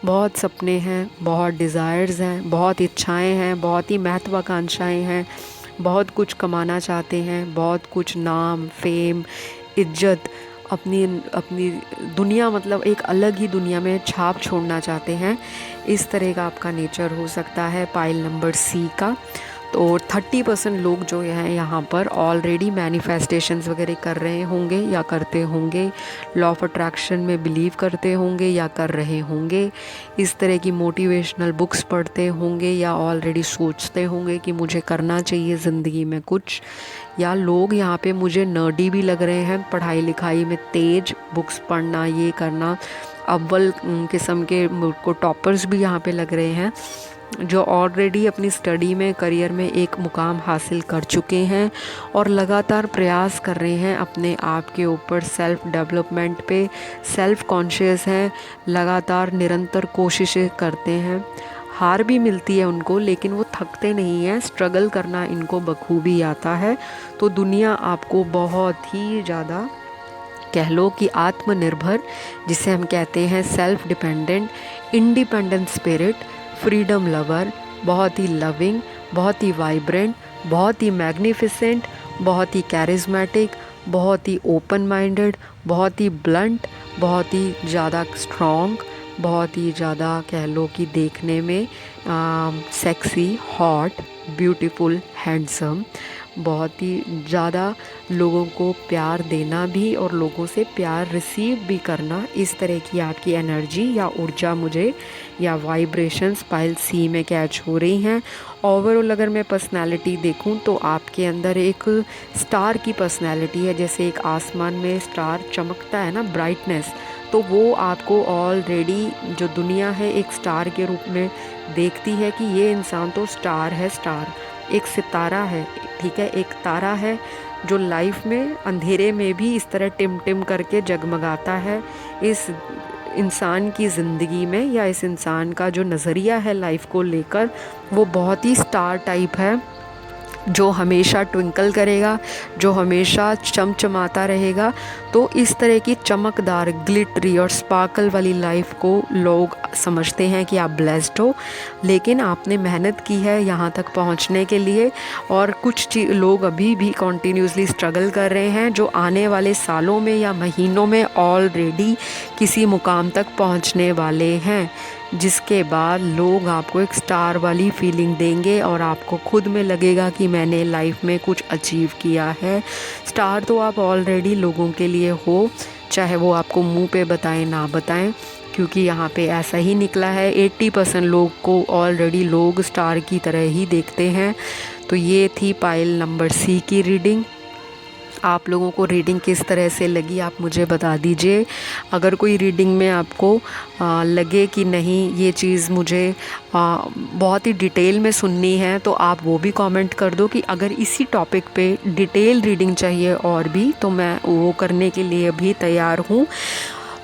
बहुत सपने हैं, बहुत डिज़ायर्स हैं, बहुत इच्छाएं हैं, बहुत ही महत्वाकांक्षाएं हैं, बहुत कुछ कमाना चाहते हैं, बहुत कुछ नाम, फेम, इज्जत, अपनी अपनी दुनिया, मतलब एक अलग ही दुनिया में छाप छोड़ना चाहते हैं। इस तरह का आपका नेचर हो सकता है पाइल नंबर सी का। तो 30% लोग जो हैं यहाँ पर ऑलरेडी मैनिफेस्टेशंस वगैरह कर रहे होंगे या करते होंगे, लॉ ऑफ अट्रैक्शन में बिलीव करते होंगे या कर रहे होंगे, इस तरह की मोटिवेशनल बुक्स पढ़ते होंगे या ऑलरेडी सोचते होंगे कि मुझे करना चाहिए ज़िंदगी में कुछ, या लोग यहाँ पे मुझे नर्डी भी लग रहे हैं, पढ़ाई लिखाई में तेज, बुक्स पढ़ना, ये करना, अव्वल किस्म के को टॉपर्स भी यहाँ पे लग रहे हैं, जो ऑलरेडी अपनी स्टडी में, करियर में एक मुकाम हासिल कर चुके हैं और लगातार प्रयास कर रहे हैं अपने आप के ऊपर, सेल्फ डेवलपमेंट पे, सेल्फ कॉन्शियस हैं, लगातार निरंतर कोशिशें करते हैं। हार भी मिलती है उनको लेकिन वो थकते नहीं हैं, स्ट्रगल करना इनको बखूबी आता है। तो दुनिया आपको बहुत ही ज़्यादा, कह लो कि आत्मनिर्भर, जिसे हम कहते हैं self dependent, independent spirit, freedom lover, बहुत ही लविंग, बहुत ही वाइब्रेंट, बहुत ही मैग्निफिसेंट, बहुत ही कैरिज्मेटिक, बहुत ही ओपन माइंडेड, बहुत ही ब्लंट, बहुत ही ज़्यादा स्ट्रॉन्ग, बहुत ही ज़्यादा कह लो कि देखने में सेक्सी, हॉट, ब्यूटीफुल, हैंडसम, बहुत ही ज़्यादा लोगों को प्यार देना भी और लोगों से प्यार रिसीव भी करना, इस तरह की आपकी एनर्जी या ऊर्जा मुझे, या वाइब्रेशंस पाइल सी में कैच हो रही हैं। ओवरऑल अगर मैं पर्सनालिटी देखूं तो आपके अंदर एक स्टार की पर्सनालिटी है, जैसे एक आसमान में स्टार चमकता है ना, ब्राइटनेस, तो वो आपको ऑलरेडी जो दुनिया है एक स्टार के रूप में देखती है कि ये इंसान तो स्टार है, स्टार एक सितारा है, ठीक है, एक तारा है जो लाइफ में अंधेरे में भी इस तरह टिम टिम करके जगमगाता है। इस इंसान की ज़िंदगी में या इस इंसान का जो नज़रिया है लाइफ को लेकर, वो बहुत ही स्टार टाइप है, जो हमेशा ट्विंकल करेगा, जो हमेशा चमचमाता रहेगा। तो इस तरह की चमकदार, ग्लिटरी और स्पार्कल वाली लाइफ को लोग समझते हैं कि आप ब्लेस्ड हो, लेकिन आपने मेहनत की है यहाँ तक पहुँचने के लिए, और कुछ लोग अभी भी कॉन्टीन्यूसली स्ट्रगल कर रहे हैं, जो आने वाले सालों में या महीनों में ऑलरेडी किसी मुकाम तक पहुँचने वाले हैं, जिसके बाद लोग आपको एक स्टार वाली फीलिंग देंगे और आपको खुद में लगेगा कि मैंने लाइफ में कुछ अचीव किया है। स्टार तो आप ऑलरेडी लोगों के लिए हो, चाहे वो आपको मुंह पे बताएं ना बताएं, क्योंकि यहाँ पे ऐसा ही निकला है। 80% लोग को ऑलरेडी लोग स्टार की तरह ही देखते हैं। तो ये थी पाइल नंबर सी की रीडिंग। आप लोगों को रीडिंग किस तरह से लगी आप मुझे बता दीजिए। अगर कोई रीडिंग में आपको लगे कि नहीं ये चीज़ मुझे बहुत ही डिटेल में सुननी है तो आप वो भी कमेंट कर दो कि अगर इसी टॉपिक पे डिटेल रीडिंग चाहिए और भी तो मैं वो करने के लिए भी तैयार हूँ।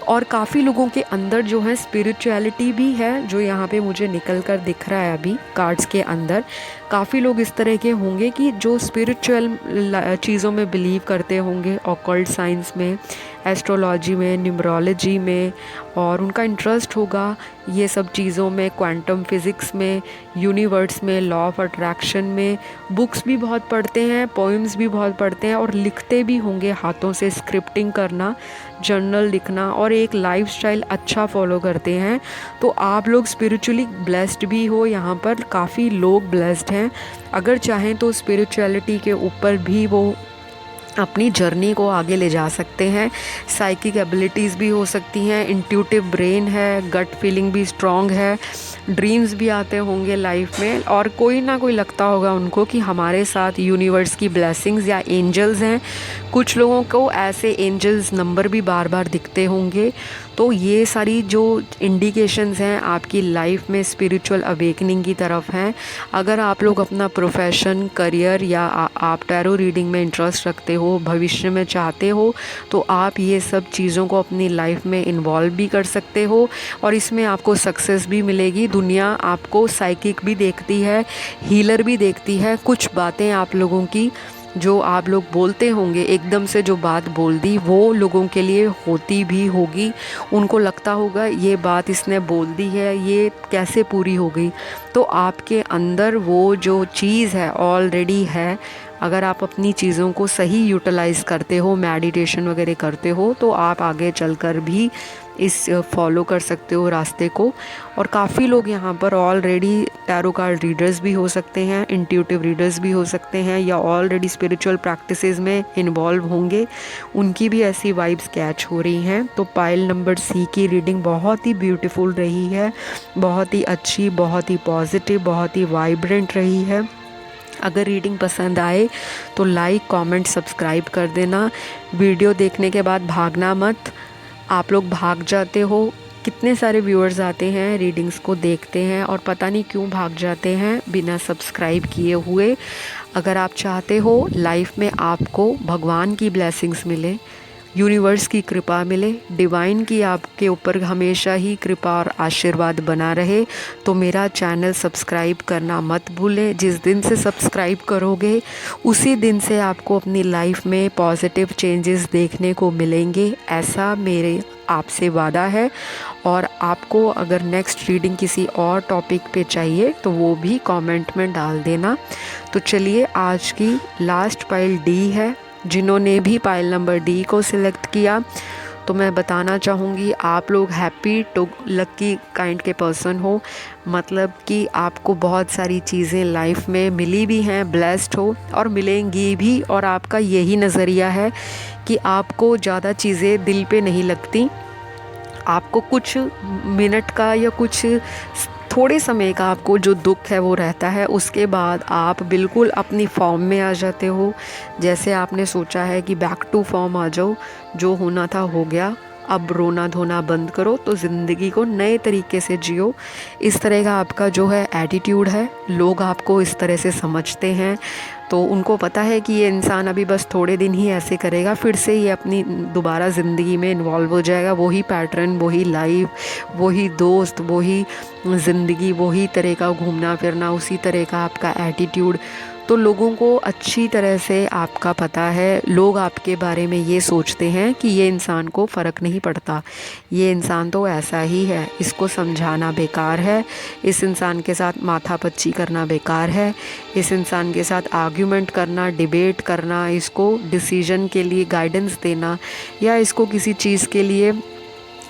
और काफ़ी लोगों के अंदर जो है स्पिरिचुअलिटी भी है, जो यहाँ पे मुझे निकल कर दिख रहा है अभी कार्ड्स के अंदर। काफ़ी लोग इस तरह के होंगे कि जो स्पिरिचुअल चीज़ों में बिलीव करते होंगे, ऑकल्ट साइंस में, एस्ट्रोलॉजी में, न्यूमरोलॉजी में, और उनका इंटरेस्ट होगा ये सब चीज़ों में, क्वांटम फिज़िक्स में, यूनिवर्स में, लॉ ऑफ अट्रैक्शन में। बुक्स भी बहुत पढ़ते हैं, पोएम्स भी बहुत पढ़ते हैं और लिखते भी होंगे हाथों से, स्क्रिप्टिंग करना, जर्नल लिखना और एक लाइफस्टाइल अच्छा फॉलो करते हैं। तो आप लोग स्पिरिचुअली ब्लेस्ड भी हो, यहाँ पर काफ़ी लोग ब्लेस्ड हैं। अगर चाहें तो स्पिरिचुअलिटी के ऊपर भी वो अपनी जर्नी को आगे ले जा सकते हैं। साइकिक एबिलिटीज़ भी हो सकती हैं, इंट्यूटिव ब्रेन है, गट फीलिंग भी स्ट्रॉन्ग है, ड्रीम्स भी आते होंगे लाइफ में, और कोई ना कोई लगता होगा उनको कि हमारे साथ यूनिवर्स की ब्लेसिंग्स या एंजल्स हैं। कुछ लोगों को ऐसे एंजल्स नंबर भी बार बार दिखते होंगे। तो ये सारी जो इंडिकेशंस हैं आपकी लाइफ में स्पिरिचुअल अवेकनिंग की तरफ हैं। अगर आप लोग अपना प्रोफेशन, करियर या आप टैरो रीडिंग में इंटरेस्ट रखते हो, भविष्य में चाहते हो, तो आप ये सब चीज़ों को अपनी लाइफ में इन्वॉल्व भी कर सकते हो और इसमें आपको सक्सेस भी मिलेगी। दुनिया आपको साइकिक भी देखती है, हीलर भी देखती है। कुछ बातें आप लोगों की जो आप लोग बोलते होंगे, एकदम से जो बात बोल दी वो लोगों के लिए होती भी होगी। उनको लगता होगा ये बात इसने बोल दी है, ये कैसे पूरी हो गई। तो आपके अंदर वो जो चीज़ है ऑलरेडी है। अगर आप अपनी चीज़ों को सही यूटिलाइज़ करते हो, मेडिटेशन वगैरह करते हो, तो आप आगे चलकर भी इस फॉलो कर सकते हो रास्ते को। और काफ़ी लोग यहाँ पर ऑलरेडी टैरो कार्ड रीडर्स भी हो सकते हैं, इंट्यूटिव रीडर्स भी हो सकते हैं, या ऑलरेडी स्पिरिचुअल प्रैक्टिसेस में इन्वॉल्व होंगे, उनकी भी ऐसी वाइब्स कैच हो रही हैं। तो पाइल नंबर सी की रीडिंग बहुत ही ब्यूटीफुल रही है, बहुत ही अच्छी, बहुत ही पॉजिटिव, बहुत ही वाइब्रेंट रही है। अगर रीडिंग पसंद आए तो लाइक, कमेंट, सब्सक्राइब कर देना। वीडियो देखने के बाद भागना मत। आप लोग भाग जाते हो, कितने सारे व्यूअर्स आते हैं, रीडिंग्स को देखते हैं और पता नहीं क्यों भाग जाते हैं बिना सब्सक्राइब किए हुए। अगर आप चाहते हो लाइफ में आपको भगवान की ब्लेसिंग्स मिले, यूनिवर्स की कृपा मिले, डिवाइन की आपके ऊपर हमेशा ही कृपा और आशीर्वाद बना रहे, तो मेरा चैनल सब्सक्राइब करना मत भूलें। जिस दिन से सब्सक्राइब करोगे उसी दिन से आपको अपनी लाइफ में पॉजिटिव चेंजेस देखने को मिलेंगे, ऐसा मेरे आपसे वादा है। और आपको अगर नेक्स्ट रीडिंग किसी और टॉपिक पे चाहिए तो वो भी कमेंट में डाल देना। तो चलिए, आज की लास्ट पाइल डी है। जिन्होंने भी पाइल नंबर डी को सिलेक्ट किया तो मैं बताना चाहूँगी आप लोग हैप्पी टू लकी काइंड के पर्सन हो। मतलब कि आपको बहुत सारी चीज़ें लाइफ में मिली भी हैं, ब्लेस्ड हो और मिलेंगी भी। और आपका यही नज़रिया है कि आपको ज़्यादा चीज़ें दिल पे नहीं लगती, आपको कुछ मिनट का या कुछ थोड़े समय का आपको जो दुख है वो रहता है, उसके बाद आप बिल्कुल अपनी फॉर्म में आ जाते हो। जैसे आपने सोचा है कि बैक टू फॉर्म आ जाओ, जो होना था हो गया, अब रोना धोना बंद करो, तो ज़िंदगी को नए तरीके से जियो। इस तरह का आपका जो है एटीट्यूड है, लोग आपको इस तरह से समझते हैं। तो उनको पता है कि ये इंसान अभी बस थोड़े दिन ही ऐसे करेगा, फिर से ये अपनी दोबारा ज़िंदगी में इन्वॉल्व हो जाएगा। वही पैटर्न, वही लाइफ, वही दोस्त, वही ज़िंदगी, वही तरह का घूमना फिरना, उसी तरह का आपका एटीट्यूड। तो लोगों को अच्छी तरह से आपका पता है, लोग आपके बारे में ये सोचते हैं कि ये इंसान को फ़र्क नहीं पड़ता, ये इंसान तो ऐसा ही है, इसको समझाना बेकार है, इस इंसान के साथ माथापच्ची करना बेकार है, इस इंसान के साथ आर्ग्यूमेंट करना, डिबेट करना, इसको डिसीजन के लिए गाइडेंस देना या इसको किसी चीज़ के लिए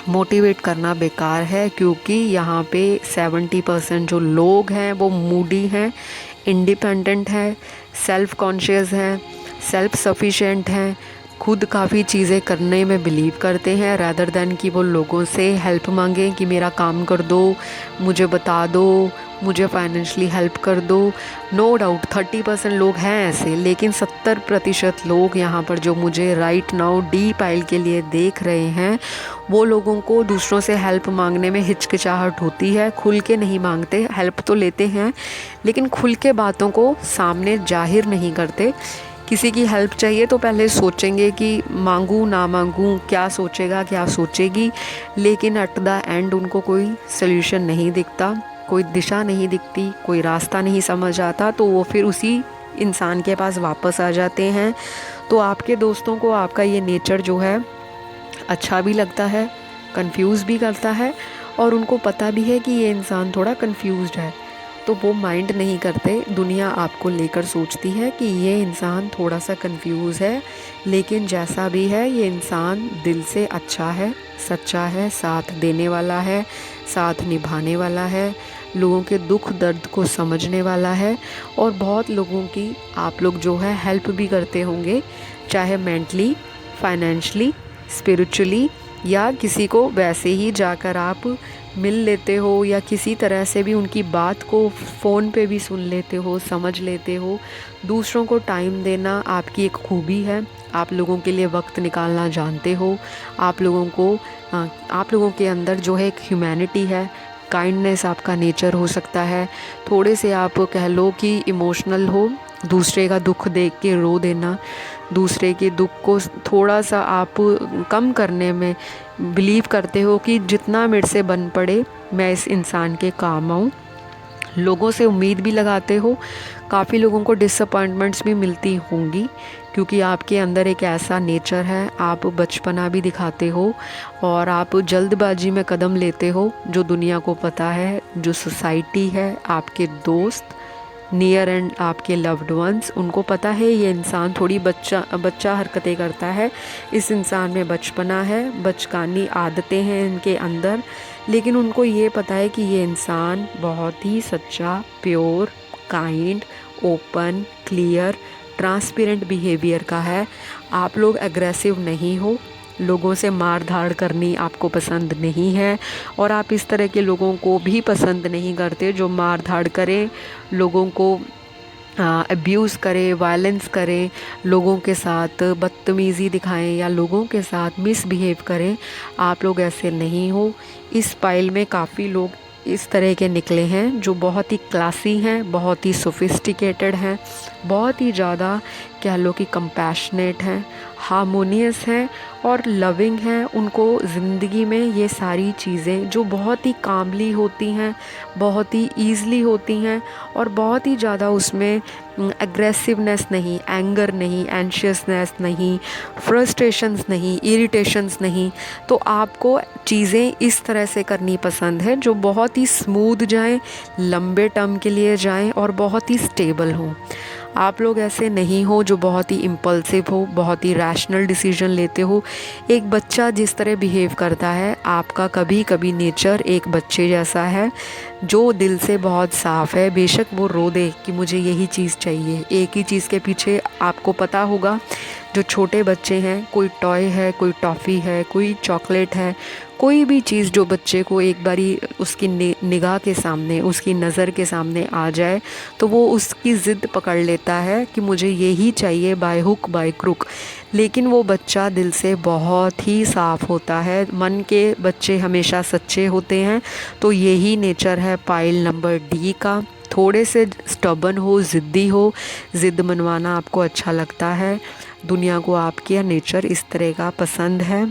मोटिवेट करना बेकार है। क्योंकि यहाँ पे 70% जो लोग हैं वो मूडी हैं, इंडिपेंडेंट है, सेल्फ कॉन्शियस हैं, सेल्फ सफिशिएंट हैं, खुद काफ़ी चीज़ें करने में बिलीव करते हैं रादर दैन कि वो लोगों से हेल्प मांगें कि मेरा काम कर दो, मुझे बता दो, मुझे फाइनेंशियली हेल्प कर दो। नो डाउट 30% लोग हैं ऐसे, लेकिन 70% लोग यहाँ पर जो मुझे राइट नाउ डी पाइल के लिए देख रहे हैं, वो लोगों को दूसरों से हेल्प मांगने में हिचकिचाहट होती है। खुल के नहीं मांगते, हेल्प तो लेते हैं लेकिन खुल के बातों को सामने जाहिर नहीं करते। किसी की हेल्प चाहिए तो पहले सोचेंगे कि मांगूँ ना मांगूँ, क्या सोचेगा क्या सोचेगी, लेकिन एट द एंड उनको कोई सल्यूशन नहीं दिखता, कोई दिशा नहीं दिखती, कोई रास्ता नहीं समझ आता, तो वो फिर उसी इंसान के पास वापस आ जाते हैं। तो आपके दोस्तों को आपका ये नेचर जो है अच्छा भी लगता है, कंफ्यूज भी करता है, और उनको पता भी है कि ये इंसान थोड़ा कंफ्यूज्ड है, तो वो माइंड नहीं करते। दुनिया आपको लेकर सोचती है कि ये इंसान थोड़ा सा कंफ्यूज है, लेकिन जैसा भी है ये इंसान दिल से अच्छा है, सच्चा है, साथ देने वाला है, साथ निभाने वाला है, लोगों के दुख दर्द को समझने वाला है, और बहुत लोगों की आप लोग जो है हेल्प भी करते होंगे, चाहे मेंटली, फाइनेंशली, स्पिरिचुअली, या किसी को वैसे ही जाकर आप मिल लेते हो, या किसी तरह से भी उनकी बात को फ़ोन पे भी सुन लेते हो, समझ लेते हो। दूसरों को टाइम देना आपकी एक खूबी है, आप लोगों के लिए वक्त निकालना जानते हो। आप लोगों के अंदर जो है एक ह्यूमैनिटी है, काइंडनेस आपका नेचर हो सकता है। थोड़े से आप कह लो कि इमोशनल हो, दूसरे का दुख देख के रो देना, दूसरे के दुख को थोड़ा सा आप कम करने में बिलीव करते हो कि जितना मेरे से बन पड़े मैं इस इंसान के काम आऊँ। लोगों से उम्मीद भी लगाते हो, काफ़ी लोगों को डिसअपॉइंटमेंट्स भी मिलती होंगी, क्योंकि आपके अंदर एक ऐसा नेचर है, आप बचपना भी दिखाते हो, और आप जल्दबाजी में कदम लेते हो। जो दुनिया को पता है, जो सोसाइटी है, आपके दोस्त, नियर एंड आपके लव्ड वंस, उनको पता है ये इंसान थोड़ी बच्चा हरकतें करता है, इस इंसान में बचपना है, बचकानी आदतें हैं इनके अंदर, लेकिन उनको ये पता है कि ये इंसान बहुत ही सच्चा, pure, kind, open, clear, transparent behaviour का है। आप लोग एग्रेसिव नहीं हो, लोगों से मार धाड़ करनी आपको पसंद नहीं है, और आप इस तरह के लोगों को भी पसंद नहीं करते जो मार धाड़ करें, लोगों को अब्यूज़ करें, वायलेंस करें, लोगों के साथ बदतमीज़ी दिखाएं, या लोगों के साथ मिसबिहेव करें। आप लोग ऐसे नहीं हो। इस पाइल में काफ़ी लोग इस तरह के निकले हैं जो बहुत ही क्लासी हैं, बहुत ही सोफिस्टिकेटेड हैं, बहुत ही ज़्यादा कह लो कि कंपैशनेट हैं, हार्मोनियस हैं और लविंग हैं। उनको ज़िंदगी में ये सारी चीज़ें जो बहुत ही कामली होती हैं, बहुत ही ईज़िली होती हैं, और बहुत ही ज़्यादा उसमें एग्रेसिवनेस नहीं, एंगर नहीं, एंशियसनेस नहीं, फ्रस्ट्रेशंस नहीं, इरिटेशंस नहीं। तो आपको चीज़ें इस तरह से करनी पसंद है जो बहुत ही स्मूथ जाएं, लंबे टर्म के लिए जाएं, और बहुत ही स्टेबल हों। आप लोग ऐसे नहीं हो जो बहुत ही इम्पल्सिव हो, बहुत ही रैशनल डिसीजन लेते हो। एक बच्चा जिस तरह बिहेव करता है, आपका कभी कभी नेचर एक बच्चे जैसा है जो दिल से बहुत साफ़ है। बेशक वो रो दे कि मुझे यही चीज़ चाहिए, एक ही चीज़ के पीछे आपको पता होगा जो छोटे बच्चे हैं, कोई टॉय है, कोई टॉफ़ी है, कोई चॉकलेट है, कोई भी चीज़ जो बच्चे को एक बारी उसकी निगाह के सामने, उसकी नज़र के सामने आ जाए तो वो उसकी ज़िद पकड़ लेता है कि मुझे यही चाहिए, बाय हुक बाय क्रुक। लेकिन वो बच्चा दिल से बहुत ही साफ़ होता है, मन के बच्चे हमेशा सच्चे होते हैं। तो यही नेचर है पाइल नंबर डी का। थोड़े से स्टबन हो, ज़िद्दी हो, ज़िद मनवाना आपको अच्छा लगता है, दुनिया को आपके नेचर इस तरह का पसंद है।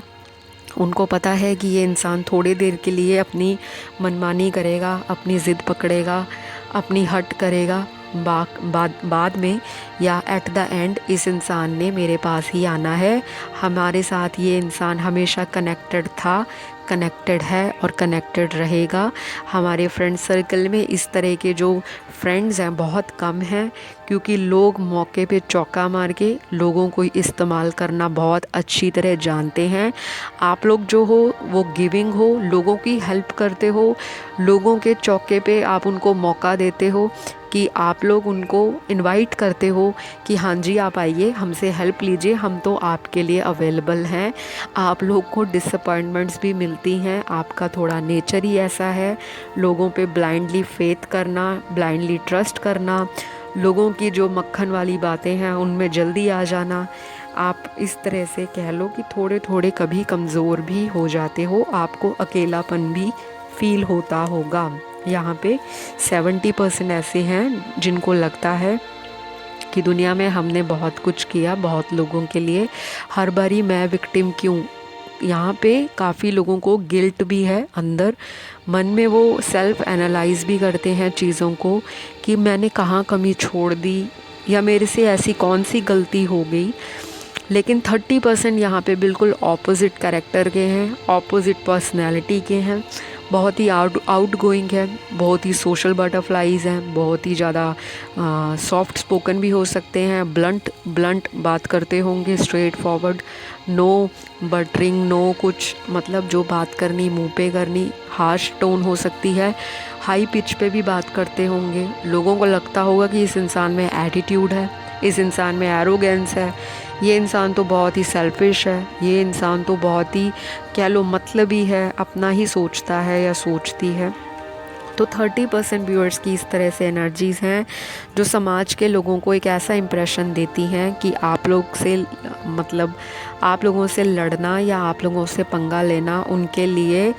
उनको पता है कि ये इंसान थोड़ी देर के लिए अपनी मनमानी करेगा, अपनी ज़िद पकड़ेगा, अपनी हट करेगा, बाद में या एट द एंड इस इंसान ने मेरे पास ही आना है। हमारे साथ ये इंसान हमेशा कनेक्टेड था, कनेक्टेड है और कनेक्टेड रहेगा। हमारे फ्रेंड सर्कल में इस तरह के जो फ्रेंड्स हैं बहुत कम हैं, क्योंकि लोग मौके पे चौका मार के लोगों को इस्तेमाल करना बहुत अच्छी तरह जानते हैं। आप लोग जो हो वो गिविंग हो, लोगों की हेल्प करते हो, लोगों के चौके पे आप उनको मौका देते हो। कि आप लोग उनको इनवाइट करते हो कि हाँ जी आप आइए, हमसे हेल्प लीजिए, हम तो आपके लिए अवेलेबल हैं। आप लोग को डिसअपॉइंटमेंट्स भी मिलती हैं, आपका थोड़ा नेचर ही ऐसा है, लोगों पे ब्लाइंडली फेथ करना, ब्लाइंडली ट्रस्ट करना, लोगों की जो मक्खन वाली बातें हैं उनमें जल्दी आ जाना। आप इस तरह से कह लो कि थोड़े थोड़े कभी कमज़ोर भी हो जाते हो, आपको अकेलापन भी फील होता होगा। यहाँ पे 70% ऐसे हैं जिनको लगता है कि दुनिया में हमने बहुत कुछ किया बहुत लोगों के लिए, हर बारी मैं विक्टिम क्यों। यहाँ पे काफ़ी लोगों को गिल्ट भी है अंदर, मन में वो सेल्फ एनालाइज भी करते हैं चीज़ों को कि मैंने कहाँ कमी छोड़ दी या मेरे से ऐसी कौन सी गलती हो गई। लेकिन 30% यहाँ पे बिल्कुल ऑपोजिट कैरेक्टर के हैं, ऑपोजिट पर्सनैलिटी के हैं, बहुत ही आउट गोइंग है, बहुत ही सोशल बटरफ्लाइज हैं, बहुत ही ज़्यादा सॉफ्ट स्पोकन भी हो सकते हैं, ब्लंट बात करते होंगे, straightforward, no buttering, no कुछ मतलब जो बात करनी मुंह पे करनी, हार्श टोन हो सकती है, हाई पिच पे भी बात करते होंगे। लोगों को लगता होगा कि इस इंसान में एटीट्यूड है, इस इंसान में एरोगेंस है, ये इंसान तो बहुत ही सेल्फिश है, ये इंसान तो बहुत ही कह लो मतलबी है, अपना ही सोचता है या सोचती है। तो 30% व्यूअर्स की इस तरह से एनर्जीज़ हैं जो समाज के लोगों को एक ऐसा इम्प्रेशन देती हैं कि आप लोग से मतलब आप लोगों से लड़ना या आप लोगों से पंगा लेना उनके लिए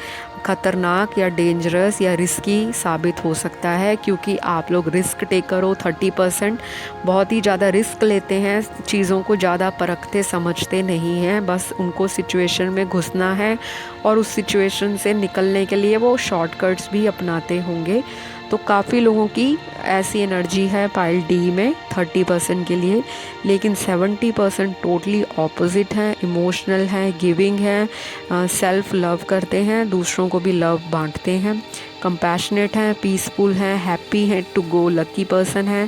ख़तरनाक या डेंजरस या रिस्की साबित हो सकता है, क्योंकि आप लोग रिस्क टेकर हो। 30% बहुत ही ज़्यादा रिस्क लेते हैं, चीज़ों को ज़्यादा परखते समझते नहीं हैं, बस उनको सिचुएशन में घुसना है और उस सिचुएशन से निकलने के लिए वो शॉर्टकट्स भी अपनाते होंगे। तो काफ़ी लोगों की ऐसी एनर्जी है पाइल डी में 30% के लिए, लेकिन 70% टोटली ऑपोजिट हैं, इमोशनल हैं, गिविंग हैं, सेल्फ लव करते हैं, दूसरों को भी लव बांटते हैं, कंपैशनेट हैं, पीसफुल हैं, हैप्पी हैं, टू गो लकी पर्सन है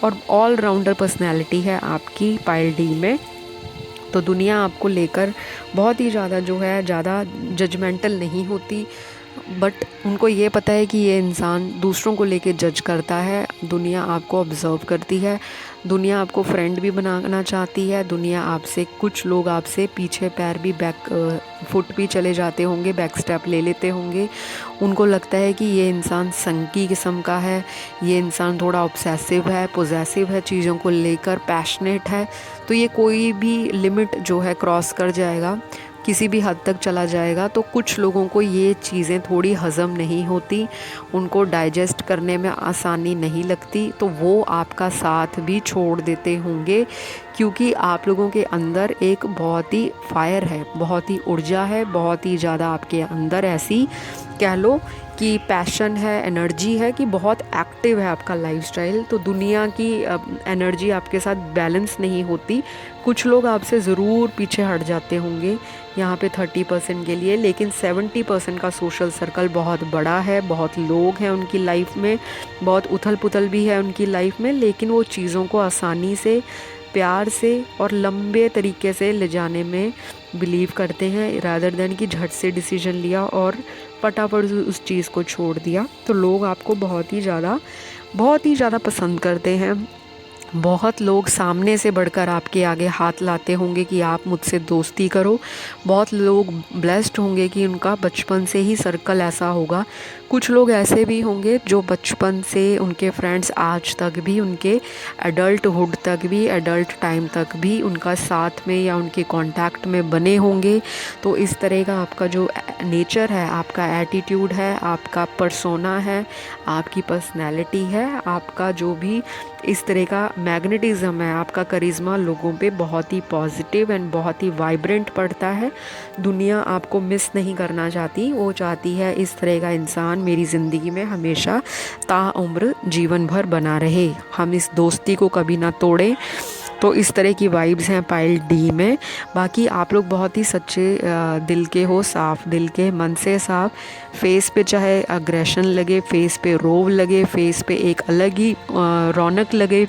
और ऑल राउंडर पर्सनैलिटी है आपकी पाइल डी में। तो दुनिया आपको लेकर बहुत ही ज़्यादा जो है ज़्यादा जजमेंटल नहीं होती, बट उनको ये पता है कि ये इंसान दूसरों को लेके जज करता है। दुनिया आपको ऑब्ज़र्व करती है, दुनिया आपको फ्रेंड भी बनाना चाहती है, दुनिया आपसे कुछ लोग आपसे पीछे पैर भी फुट भी चले जाते होंगे, बैक स्टेप ले लेते होंगे। उनको लगता है कि ये इंसान संकी किस्म का है, ये इंसान थोड़ा ऑब्सेसिव है, पोजेसिव है, चीज़ों को लेकर पैशनेट है, तो ये कोई भी लिमिट जो है क्रॉस कर जाएगा, किसी भी हद तक चला जाएगा। तो कुछ लोगों को ये चीज़ें थोड़ी हज़म नहीं होती, उनको डाइजेस्ट करने में आसानी नहीं लगती, तो वो आपका साथ भी छोड़ देते होंगे, क्योंकि आप लोगों के अंदर एक बहुत ही फायर है, बहुत ही ऊर्जा है, बहुत ही ज़्यादा आपके अंदर ऐसी कह लो कि पैशन है, एनर्जी है, कि बहुत एक्टिव है आपका लाइफस्टाइल। तो दुनिया की एनर्जी आपके साथ बैलेंस नहीं होती, कुछ लोग आपसे ज़रूर पीछे हट जाते होंगे यहाँ पे 30% के लिए, लेकिन 70% का सोशल सर्कल बहुत बड़ा है, बहुत लोग हैं उनकी लाइफ में, बहुत उथल पुथल भी है उनकी लाइफ में, लेकिन वो चीज़ों को आसानी से, प्यार से और लंबे तरीके से ले जाने में बिलीव करते हैं, रादर देन कि झट से डिसीजन लिया और फटाफट उस चीज़ को छोड़ दिया। तो लोग आपको बहुत ही ज़्यादा पसंद करते हैं। बहुत लोग सामने से बढ़कर आपके आगे हाथ लाते होंगे कि आप मुझसे दोस्ती करो। बहुत लोग ब्लेस्ड होंगे कि उनका बचपन से ही सर्कल ऐसा होगा। कुछ लोग ऐसे भी होंगे जो बचपन से उनके फ्रेंड्स आज तक भी, उनके एडल्टहुड तक भी, एडल्ट टाइम तक भी उनका साथ में या उनके कांटेक्ट में बने होंगे। तो इस तरह का आपका जो नेचर है, आपका एटीट्यूड है, आपका पर्सोना है, आपकी पर्सनैलिटी है, आपका जो भी इस तरह का मैग्नेटिज्म है, आपका करिश्मा लोगों पे बहुत ही पॉजिटिव एंड बहुत ही वाइब्रेंट पड़ता है। दुनिया आपको मिस नहीं करना चाहती, वो चाहती है इस तरह का इंसान मेरी ज़िंदगी में हमेशा ताउम्र जीवन भर बना रहे, हम इस दोस्ती को कभी ना तोड़ें। तो इस तरह की वाइब्स हैं पाइल डी में। बाकी आप लोग बहुत ही सच्चे दिल के हो, साफ दिल के, मन से साफ। फेस पे चाहे अग्रेशन लगे, फेस पे रोव लगे, फेस पे एक अलग ही रौनक लगे,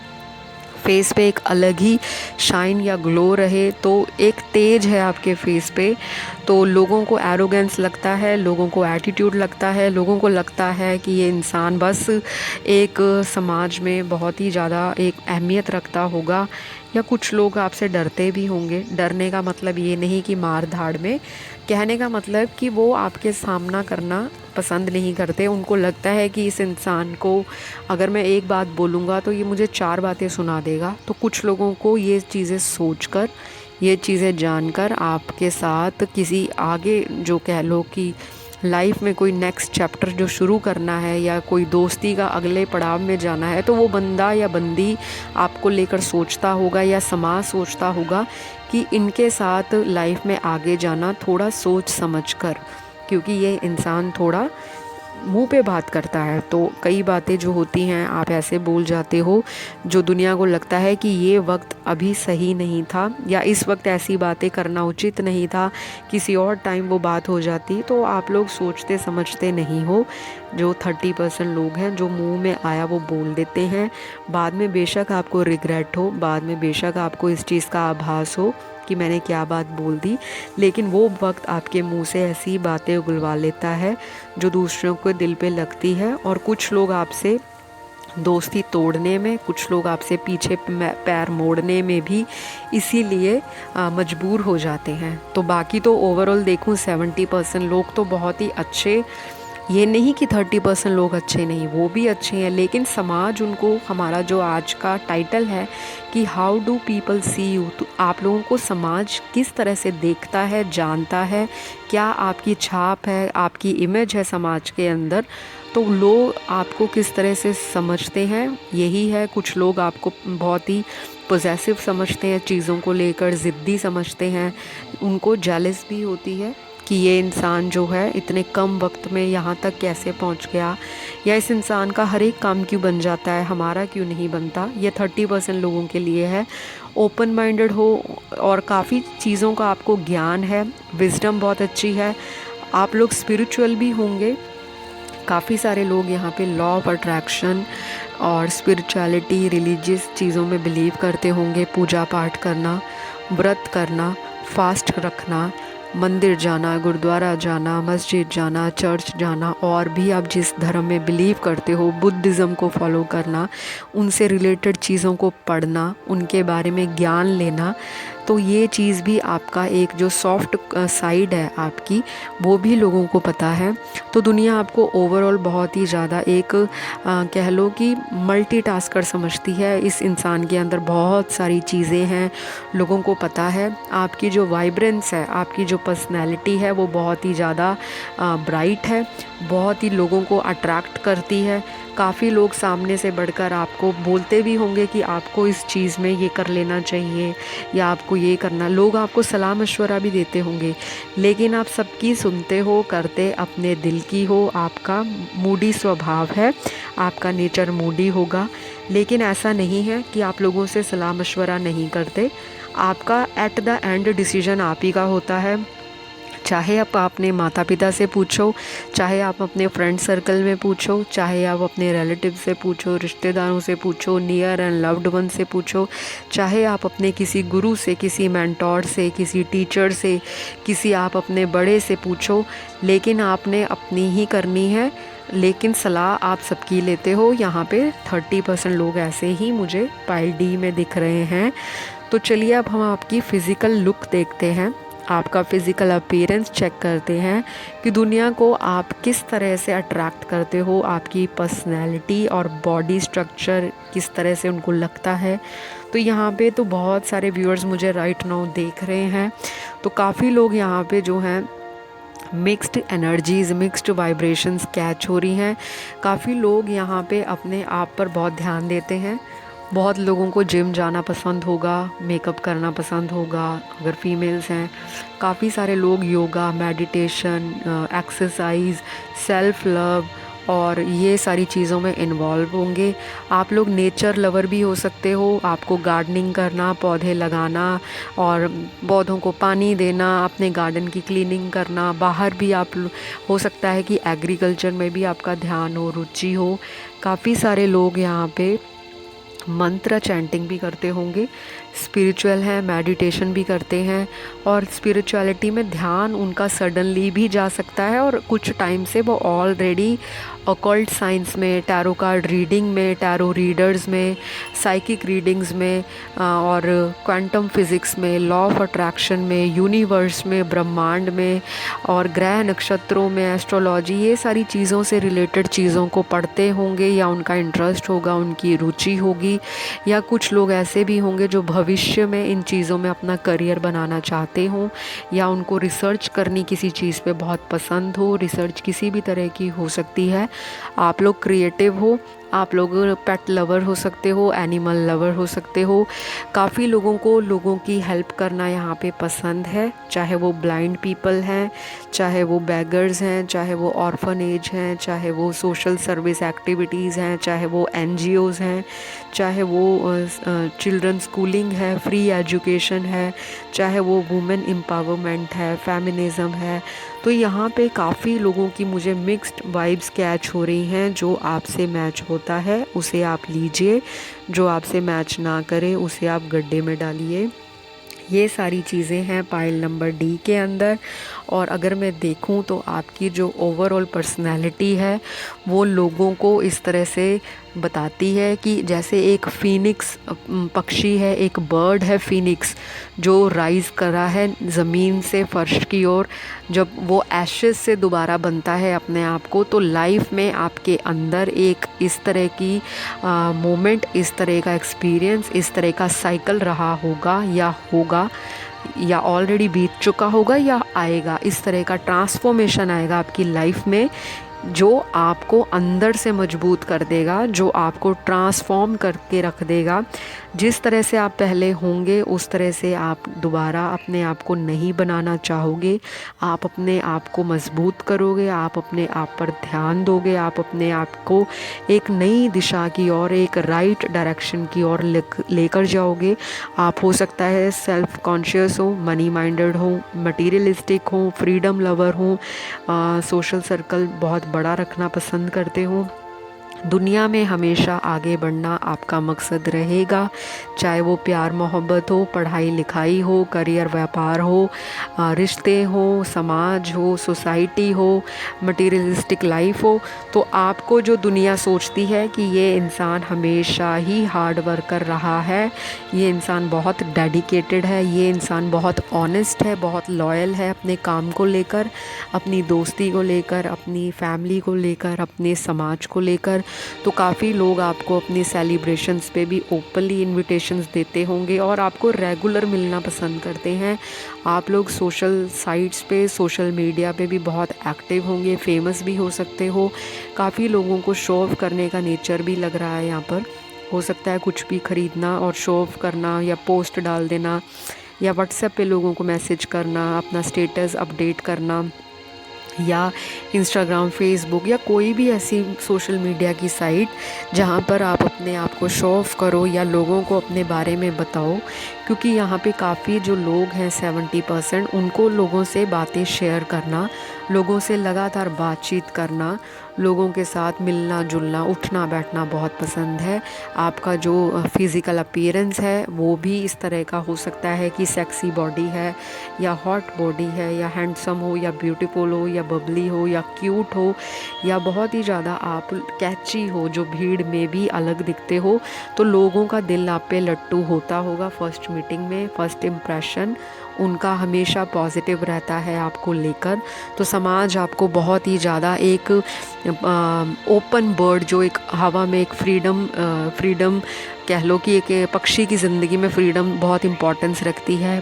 फेस पे एक अलग ही शाइन या ग्लो रहे, तो एक तेज है आपके फेस पे, तो लोगों को एरोगेंस लगता है, लोगों को एटीट्यूड लगता है, लोगों को लगता है कि ये इंसान बस एक समाज में बहुत ही ज़्यादा एक अहमियत रखता होगा, या कुछ लोग आपसे डरते भी होंगे। डरने का मतलब ये नहीं कि मार धाड़ में, कहने का मतलब कि वो आपके सामना करना पसंद नहीं करते। उनको लगता है कि इस इंसान को अगर मैं एक बात बोलूँगा तो ये मुझे 4 बातें सुना देगा। तो कुछ लोगों को ये चीज़ें सोचकर, ये चीज़ें जानकर आपके साथ किसी आगे जो कह लो कि लाइफ में कोई नेक्स्ट चैप्टर जो शुरू करना है या कोई दोस्ती का अगले पड़ाव में जाना है, तो वो बंदा या बंदी आपको लेकर सोचता होगा या समाज सोचता होगा कि इनके साथ लाइफ में आगे जाना थोड़ा सोच समझ कर, क्योंकि ये इंसान थोड़ा मुंह पे बात करता है। तो कई बातें जो होती हैं आप ऐसे बोल जाते हो जो दुनिया को लगता है कि ये वक्त अभी सही नहीं था, या इस वक्त ऐसी बातें करना उचित नहीं था, किसी और टाइम वो बात हो जाती। तो आप लोग सोचते समझते नहीं हो। जो 30% लोग हैं जो मुंह में आया वो बोल देते हैं, बाद में बेशक आपको रिग्रेट हो, बाद में बेशक आपको इस चीज़ का आभास हो कि मैंने क्या बात बोल दी, लेकिन वो वक्त आपके मुंह से ऐसी बातें उगलवा लेता है जो दूसरों के दिल पे लगती है। और कुछ लोग आपसे दोस्ती तोड़ने में, कुछ लोग आपसे पीछे पैर मोड़ने में भी इसीलिए मजबूर हो जाते हैं। तो बाकी तो ओवरऑल देखूं 70% लोग तो बहुत ही अच्छे, ये नहीं कि 30% लोग अच्छे नहीं, वो भी अच्छे हैं, लेकिन समाज उनको, हमारा जो आज का टाइटल है कि how do people see you, तो आप लोगों को समाज किस तरह से देखता है, जानता है, क्या आपकी छाप है, आपकी इमेज है समाज के अंदर, तो लोग आपको किस तरह से समझते हैं यही है। कुछ लोग आपको बहुत ही पॉजेसिव समझते हैं, चीज़ों को लेकर ज़िद्दी समझते हैं, उनको जेलस भी होती है कि ये इंसान जो है इतने कम वक्त में यहाँ तक कैसे पहुँच गया, या इस इंसान का हर एक काम क्यों बन जाता है, हमारा क्यों नहीं बनता। ये 30% लोगों के लिए है। ओपन माइंडेड हो और काफ़ी चीज़ों का आपको ज्ञान है, विजडम बहुत अच्छी है, आप लोग स्पिरिचुअल भी होंगे। काफ़ी सारे लोग यहाँ पे लॉ ऑफ अट्रैक्शन और स्पिरिचुअलिटी, रिलीजियस चीज़ों में बिलीव करते होंगे। पूजा पाठ करना, व्रत करना, फास्ट रखना, मंदिर जाना, गुरुद्वारा जाना, मस्जिद जाना, चर्च जाना, और भी आप जिस धर्म में बिलीव करते हो, बुद्धिज़्म को फॉलो करना, उनसे रिलेटेड चीज़ों को पढ़ना, उनके बारे में ज्ञान लेना। तो ये चीज़ भी आपका एक जो सॉफ्ट साइड है आपकी, वो भी लोगों को पता है। तो दुनिया आपको ओवरऑल बहुत ही ज़्यादा एक कह लो कि मल्टीटास्कर समझती है। इस इंसान के अंदर बहुत सारी चीज़ें हैं, लोगों को पता है। आपकी जो वाइब्रेंस है, आपकी जो पर्सनैलिटी है, वो बहुत ही ज़्यादा ब्राइट है, बहुत ही लोगों को अट्रैक्ट करती है। काफ़ी लोग सामने से बढ़कर आपको बोलते भी होंगे कि आपको इस चीज़ में ये कर लेना चाहिए या आपको ये करना, लोग आपको सलाह मशवरा भी देते होंगे, लेकिन आप सबकी सुनते हो, करते अपने दिल की हो। आपका मूडी स्वभाव है, आपका नेचर मूडी होगा, लेकिन ऐसा नहीं है कि आप लोगों से सलाह मशवरा नहीं करते। आपका एट द एंड डिसीजन आप ही का होता है। चाहे आप अपने माता पिता से पूछो, चाहे आप अपने फ्रेंड सर्कल में पूछो, चाहे आप अपने रिलेटिव से पूछो, रिश्तेदारों से पूछो, नियर एंड लव्ड वन से पूछो, चाहे आप अपने किसी गुरु से, किसी मेंटोर से, किसी टीचर से, किसी आप अपने बड़े से पूछो, लेकिन आपने अपनी ही करनी है। लेकिन सलाह आप सबकी लेते हो। यहाँ पे 30% लोग ऐसे ही मुझे पाइल डी में दिख रहे हैं। तो चलिए अब हम आपकी फ़िज़िकल लुक देखते हैं, आपका फ़िज़िकल अपीयरेंस चेक करते हैं कि दुनिया को आप किस तरह से अट्रैक्ट करते हो, आपकी पर्सनैलिटी और बॉडी स्ट्रक्चर किस तरह से उनको लगता है। तो यहाँ पे तो बहुत सारे व्यूअर्स मुझे राइट नाउ देख रहे हैं, तो काफ़ी लोग यहाँ पे जो हैं mixed energies, mixed vibrations catch हो रही हैं। काफ़ी लोग यहाँ पे अपने आप पर बहुत ध्यान देते हैं। बहुत लोगों को जिम जाना पसंद होगा, मेकअप करना पसंद होगा अगर फीमेल्स हैं। काफ़ी सारे लोग yoga, meditation, exercise, self love और ये सारी चीज़ों में इन्वॉल्व होंगे। आप लोग नेचर लवर भी हो सकते हो, आपको गार्डनिंग करना, पौधे लगाना और पौधों को पानी देना, अपने गार्डन की क्लीनिंग करना, बाहर भी आप हो सकता है कि एग्रीकल्चर में भी आपका ध्यान हो, रुचि हो। काफ़ी सारे लोग यहाँ पे मंत्र चैंटिंग भी करते होंगे, स्पिरिचुअल हैं, मेडिटेशन भी करते हैं, और स्पिरिचुअलिटी में ध्यान उनका सडनली भी जा सकता है, और कुछ टाइम से वो ऑलरेडी ऑकल्ट साइंस में, टैरो कार्ड रीडिंग में, टैरो रीडर्स में, साइकिक रीडिंग्स में, और क्वांटम फिज़िक्स में, लॉ ऑफ अट्रैक्शन में, यूनिवर्स में, ब्रह्मांड में, और ग्रह नक्षत्रों में, एस्ट्रोलॉजी, ये सारी चीज़ों से रिलेटेड चीज़ों को पढ़ते होंगे, या उनका इंटरेस्ट होगा, उनकी रुचि होगी। या कुछ लोग ऐसे भी होंगे जो भविष्य में इन चीज़ों में अपना करियर बनाना चाहते हों, या उनको रिसर्च करनी किसी चीज़ पे बहुत पसंद हो। रिसर्च किसी भी तरह की हो सकती है। आप लोग क्रिएटिव हो, आप लोग पेट लवर हो सकते हो, एनिमल लवर हो सकते हो। काफ़ी लोगों को लोगों की हेल्प करना यहाँ पे पसंद है, चाहे वो ब्लाइंड पीपल हैं, चाहे वो बैगर्स हैं, चाहे वो ऑर्फनेज हैं, चाहे वो सोशल सर्विस एक्टिविटीज़ हैं, चाहे वो एनजीओज़ हैं, चाहे वो चिल्ड्रन स्कूलिंग है, फ्री एजुकेशन है, चाहे वो वुमेन एम्पावरमेंट है, फेमिनिज़म है। तो यहाँ पे काफ़ी लोगों की मुझे मिक्स्ड वाइब्स कैच हो रही हैं। जो आपसे मैच होता है उसे आप लीजिए, जो आपसे मैच ना करे उसे आप गड्ढे में डालिए। ये सारी चीज़ें हैं पाइल नंबर डी के अंदर। और अगर मैं देखूं तो आपकी जो ओवरऑल पर्सनैलिटी है वो लोगों को इस तरह से बताती है कि जैसे एक फ़ीनिक्स पक्षी है, एक बर्ड है फ़ीनिक्स, जो राइज़ करा है ज़मीन से फ़र्श की ओर, जब वो एशेस से दोबारा बनता है अपने आप को, तो लाइफ में आपके अंदर एक इस तरह की मोमेंट, इस तरह का एक्सपीरियंस, इस तरह का साइकिल रहा होगा, या ऑलरेडी बीत चुका होगा, या आएगा। इस तरह का ट्रांसफॉर्मेशन आएगा आपकी लाइफ में, जो आपको अंदर से मजबूत कर देगा, जो आपको ट्रांसफॉर्म करके रख देगा। जिस तरह से आप पहले होंगे उस तरह से आप दोबारा अपने आप को नहीं बनाना चाहोगे। आप अपने आप को मजबूत करोगे, आप अपने आप पर ध्यान दोगे, आप अपने आप को एक नई दिशा की ओर, एक राइट डायरेक्शन की ओर लेकर जाओगे। आप हो सकता है सेल्फ कॉन्शियस हो, मनी माइंडेड हो, मटीरियलिस्टिक हो, फ्रीडम लवर हो, सोशल सर्कल बहुत बड़ा रखना पसंद करते हो। दुनिया में हमेशा आगे बढ़ना आपका मकसद रहेगा, चाहे वो प्यार मोहब्बत हो, पढ़ाई लिखाई हो, करियर व्यापार हो, रिश्ते हो, समाज हो, सोसाइटी हो, मटेरियलिस्टिक लाइफ हो। तो आपको जो दुनिया सोचती है कि ये इंसान हमेशा ही हार्ड वर्कर रहा है, ये इंसान बहुत डेडिकेटेड है, ये इंसान बहुत ऑनेस्ट है, बहुत लॉयल है अपने काम को लेकर, अपनी दोस्ती को लेकर, अपनी फैमिली को लेकर, अपने समाज को लेकर, तो काफ़ी लोग आपको अपनी सेलिब्रेशंस पे भी ओपनली इनविटेशंस देते होंगे और आपको रेगुलर मिलना पसंद करते हैं। आप लोग सोशल साइट्स पे, सोशल मीडिया पे भी बहुत एक्टिव होंगे, फेमस भी हो सकते हो। काफ़ी लोगों को शो ऑफ करने का नेचर भी लग रहा है यहाँ पर। हो सकता है कुछ भी ख़रीदना और शो ऑफ करना, या पोस्ट डाल देना, या व्हाट्सएप पे लोगों को मैसेज करना, अपना स्टेटस अपडेट करना, या इंस्टाग्राम, फेसबुक, या कोई भी ऐसी सोशल मीडिया की साइट जहाँ पर आप अपने आप को शो ऑफ करो या लोगों को अपने बारे में बताओ। क्योंकि यहाँ पे काफ़ी जो लोग हैं 70%, उनको लोगों से बातें शेयर करना, लोगों से लगातार बातचीत करना, लोगों के साथ मिलना जुलना, उठना बैठना बहुत पसंद है। आपका जो फिज़िकल अपीयरेंस है वो भी इस तरह का हो सकता है कि सेक्सी बॉडी है, या हॉट बॉडी है, या हैंडसम हो, या ब्यूटीफुल हो, या बबली हो, या क्यूट हो, या बहुत ही ज़्यादा आप कैची हो, जो भीड़ में भी अलग दिखते हो। तो लोगों का दिल आप पे लट्टू होता होगा फर्स्ट मीटिंग में। फर्स्ट इम्प्रेशन उनका हमेशा पॉजिटिव रहता है आपको लेकर। तो समाज आपको बहुत ही ज़्यादा एक ओपन बर्ड, जो एक हवा में एक फ्रीडम कह लो कि एक पक्षी की ज़िंदगी में फ्रीडम बहुत इम्पोर्टेंस रखती है।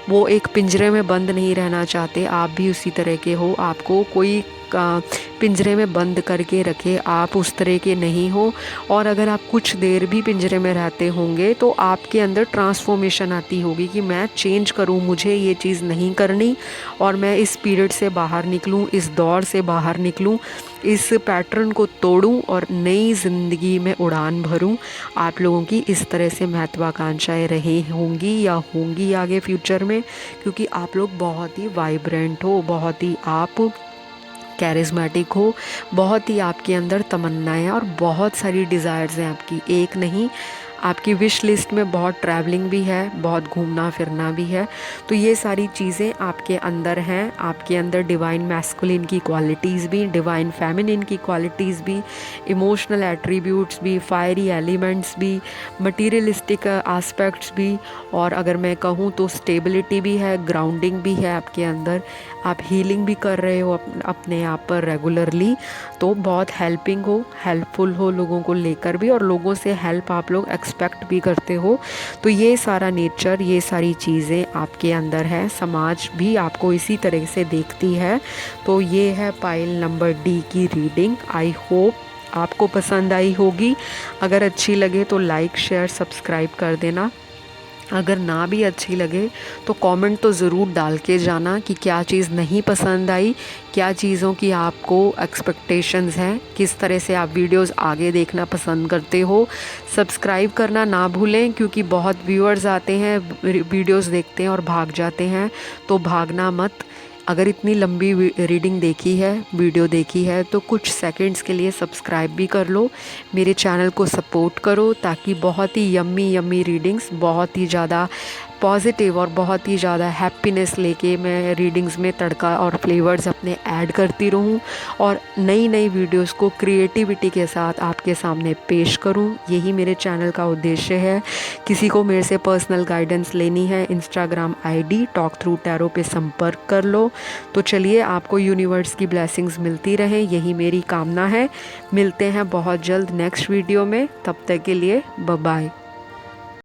वो एक पिंजरे में बंद नहीं रहना चाहते। आप भी उसी तरह के हो, आपको कोई पिंजरे में बंद करके रखे, आप उस तरह के नहीं हो। और अगर आप कुछ देर भी पिंजरे में रहते होंगे तो आपके अंदर ट्रांसफॉर्मेशन आती होगी कि मैं चेंज करूं, मुझे ये चीज़ नहीं करनी, और मैं इस पीरियड से बाहर निकलूं, इस दौर से बाहर निकलूं, इस पैटर्न को तोड़ूं और नई ज़िंदगी में उड़ान भरूं। आप लोगों की इस तरह से महत्वाकांक्षाएं रही होंगी या होंगी आगे फ्यूचर में, क्योंकि आप लोग बहुत ही वाइब्रेंट हो, बहुत ही आप कैरिज्मेटिक हो, बहुत ही आपके अंदर तमन्नाएं और बहुत सारी डिज़ायर्स हैं आपकी, एक नहीं, आपकी विश लिस्ट में बहुत ट्रैवलिंग भी है, बहुत घूमना फिरना भी है। तो ये सारी चीज़ें आपके अंदर हैं, आपके अंदर डिवाइन मैस्कुलिन की क्वालिटीज़ भी, डिवाइन फेमिनिन की क्वालिटीज़ भी, इमोशनल एट्रीब्यूट्स भी, फायरी एलिमेंट्स भी, मटीरियलिस्टिक एस्पेक्ट्स भी, और अगर मैं कहूँ तो स्टेबिलिटी भी है, ग्राउंडिंग भी है आपके अंदर। आप हीलिंग भी कर रहे हो अपने आप पर रेगुलरली, तो बहुत हेल्पफुल हो लोगों को लेकर भी, और लोगों से हेल्प आप लोग एक्सपेक्ट भी करते हो। तो ये सारा नेचर, ये सारी चीज़ें आपके अंदर है, समाज भी आपको इसी तरह से देखती है। तो ये है पाइल नंबर डी की रीडिंग। आई होप आपको पसंद आई होगी। अगर अच्छी लगे तो लाइक शेयर सब्सक्राइब कर देना। अगर ना भी अच्छी लगे तो कमेंट तो ज़रूर डाल के जाना कि क्या चीज़ नहीं पसंद आई, क्या चीज़ों की आपको एक्सपेक्टेशंस हैं, किस तरह से आप वीडियोस आगे देखना पसंद करते हो। सब्सक्राइब करना ना भूलें, क्योंकि बहुत व्यूअर्स आते हैं, वीडियोस देखते हैं और भाग जाते हैं, तो भागना मत। अगर इतनी लंबी रीडिंग देखी है, वीडियो देखी है, तो कुछ सेकंड्स के लिए सब्सक्राइब भी कर लो, मेरे चैनल को सपोर्ट करो, ताकि बहुत ही यम्मी यम्मी रीडिंग्स, बहुत ही ज़्यादा पॉजिटिव और बहुत ही ज़्यादा हैप्पीनेस लेके मैं रीडिंग्स में तड़का और फ्लेवर्स अपने ऐड करती रहूं, और नई नई वीडियोस को क्रिएटिविटी के साथ आपके सामने पेश करूं। यही मेरे चैनल का उद्देश्य है। किसी को मेरे से पर्सनल गाइडेंस लेनी है, Instagram ID talk through tarot पे संपर्क कर लो। तो चलिए, आपको यूनिवर्स की ब्लेसिंग्स मिलती रहें, यही मेरी कामना है। मिलते हैं बहुत जल्द नेक्स्ट वीडियो में, तब तक के लिए बाय बाय।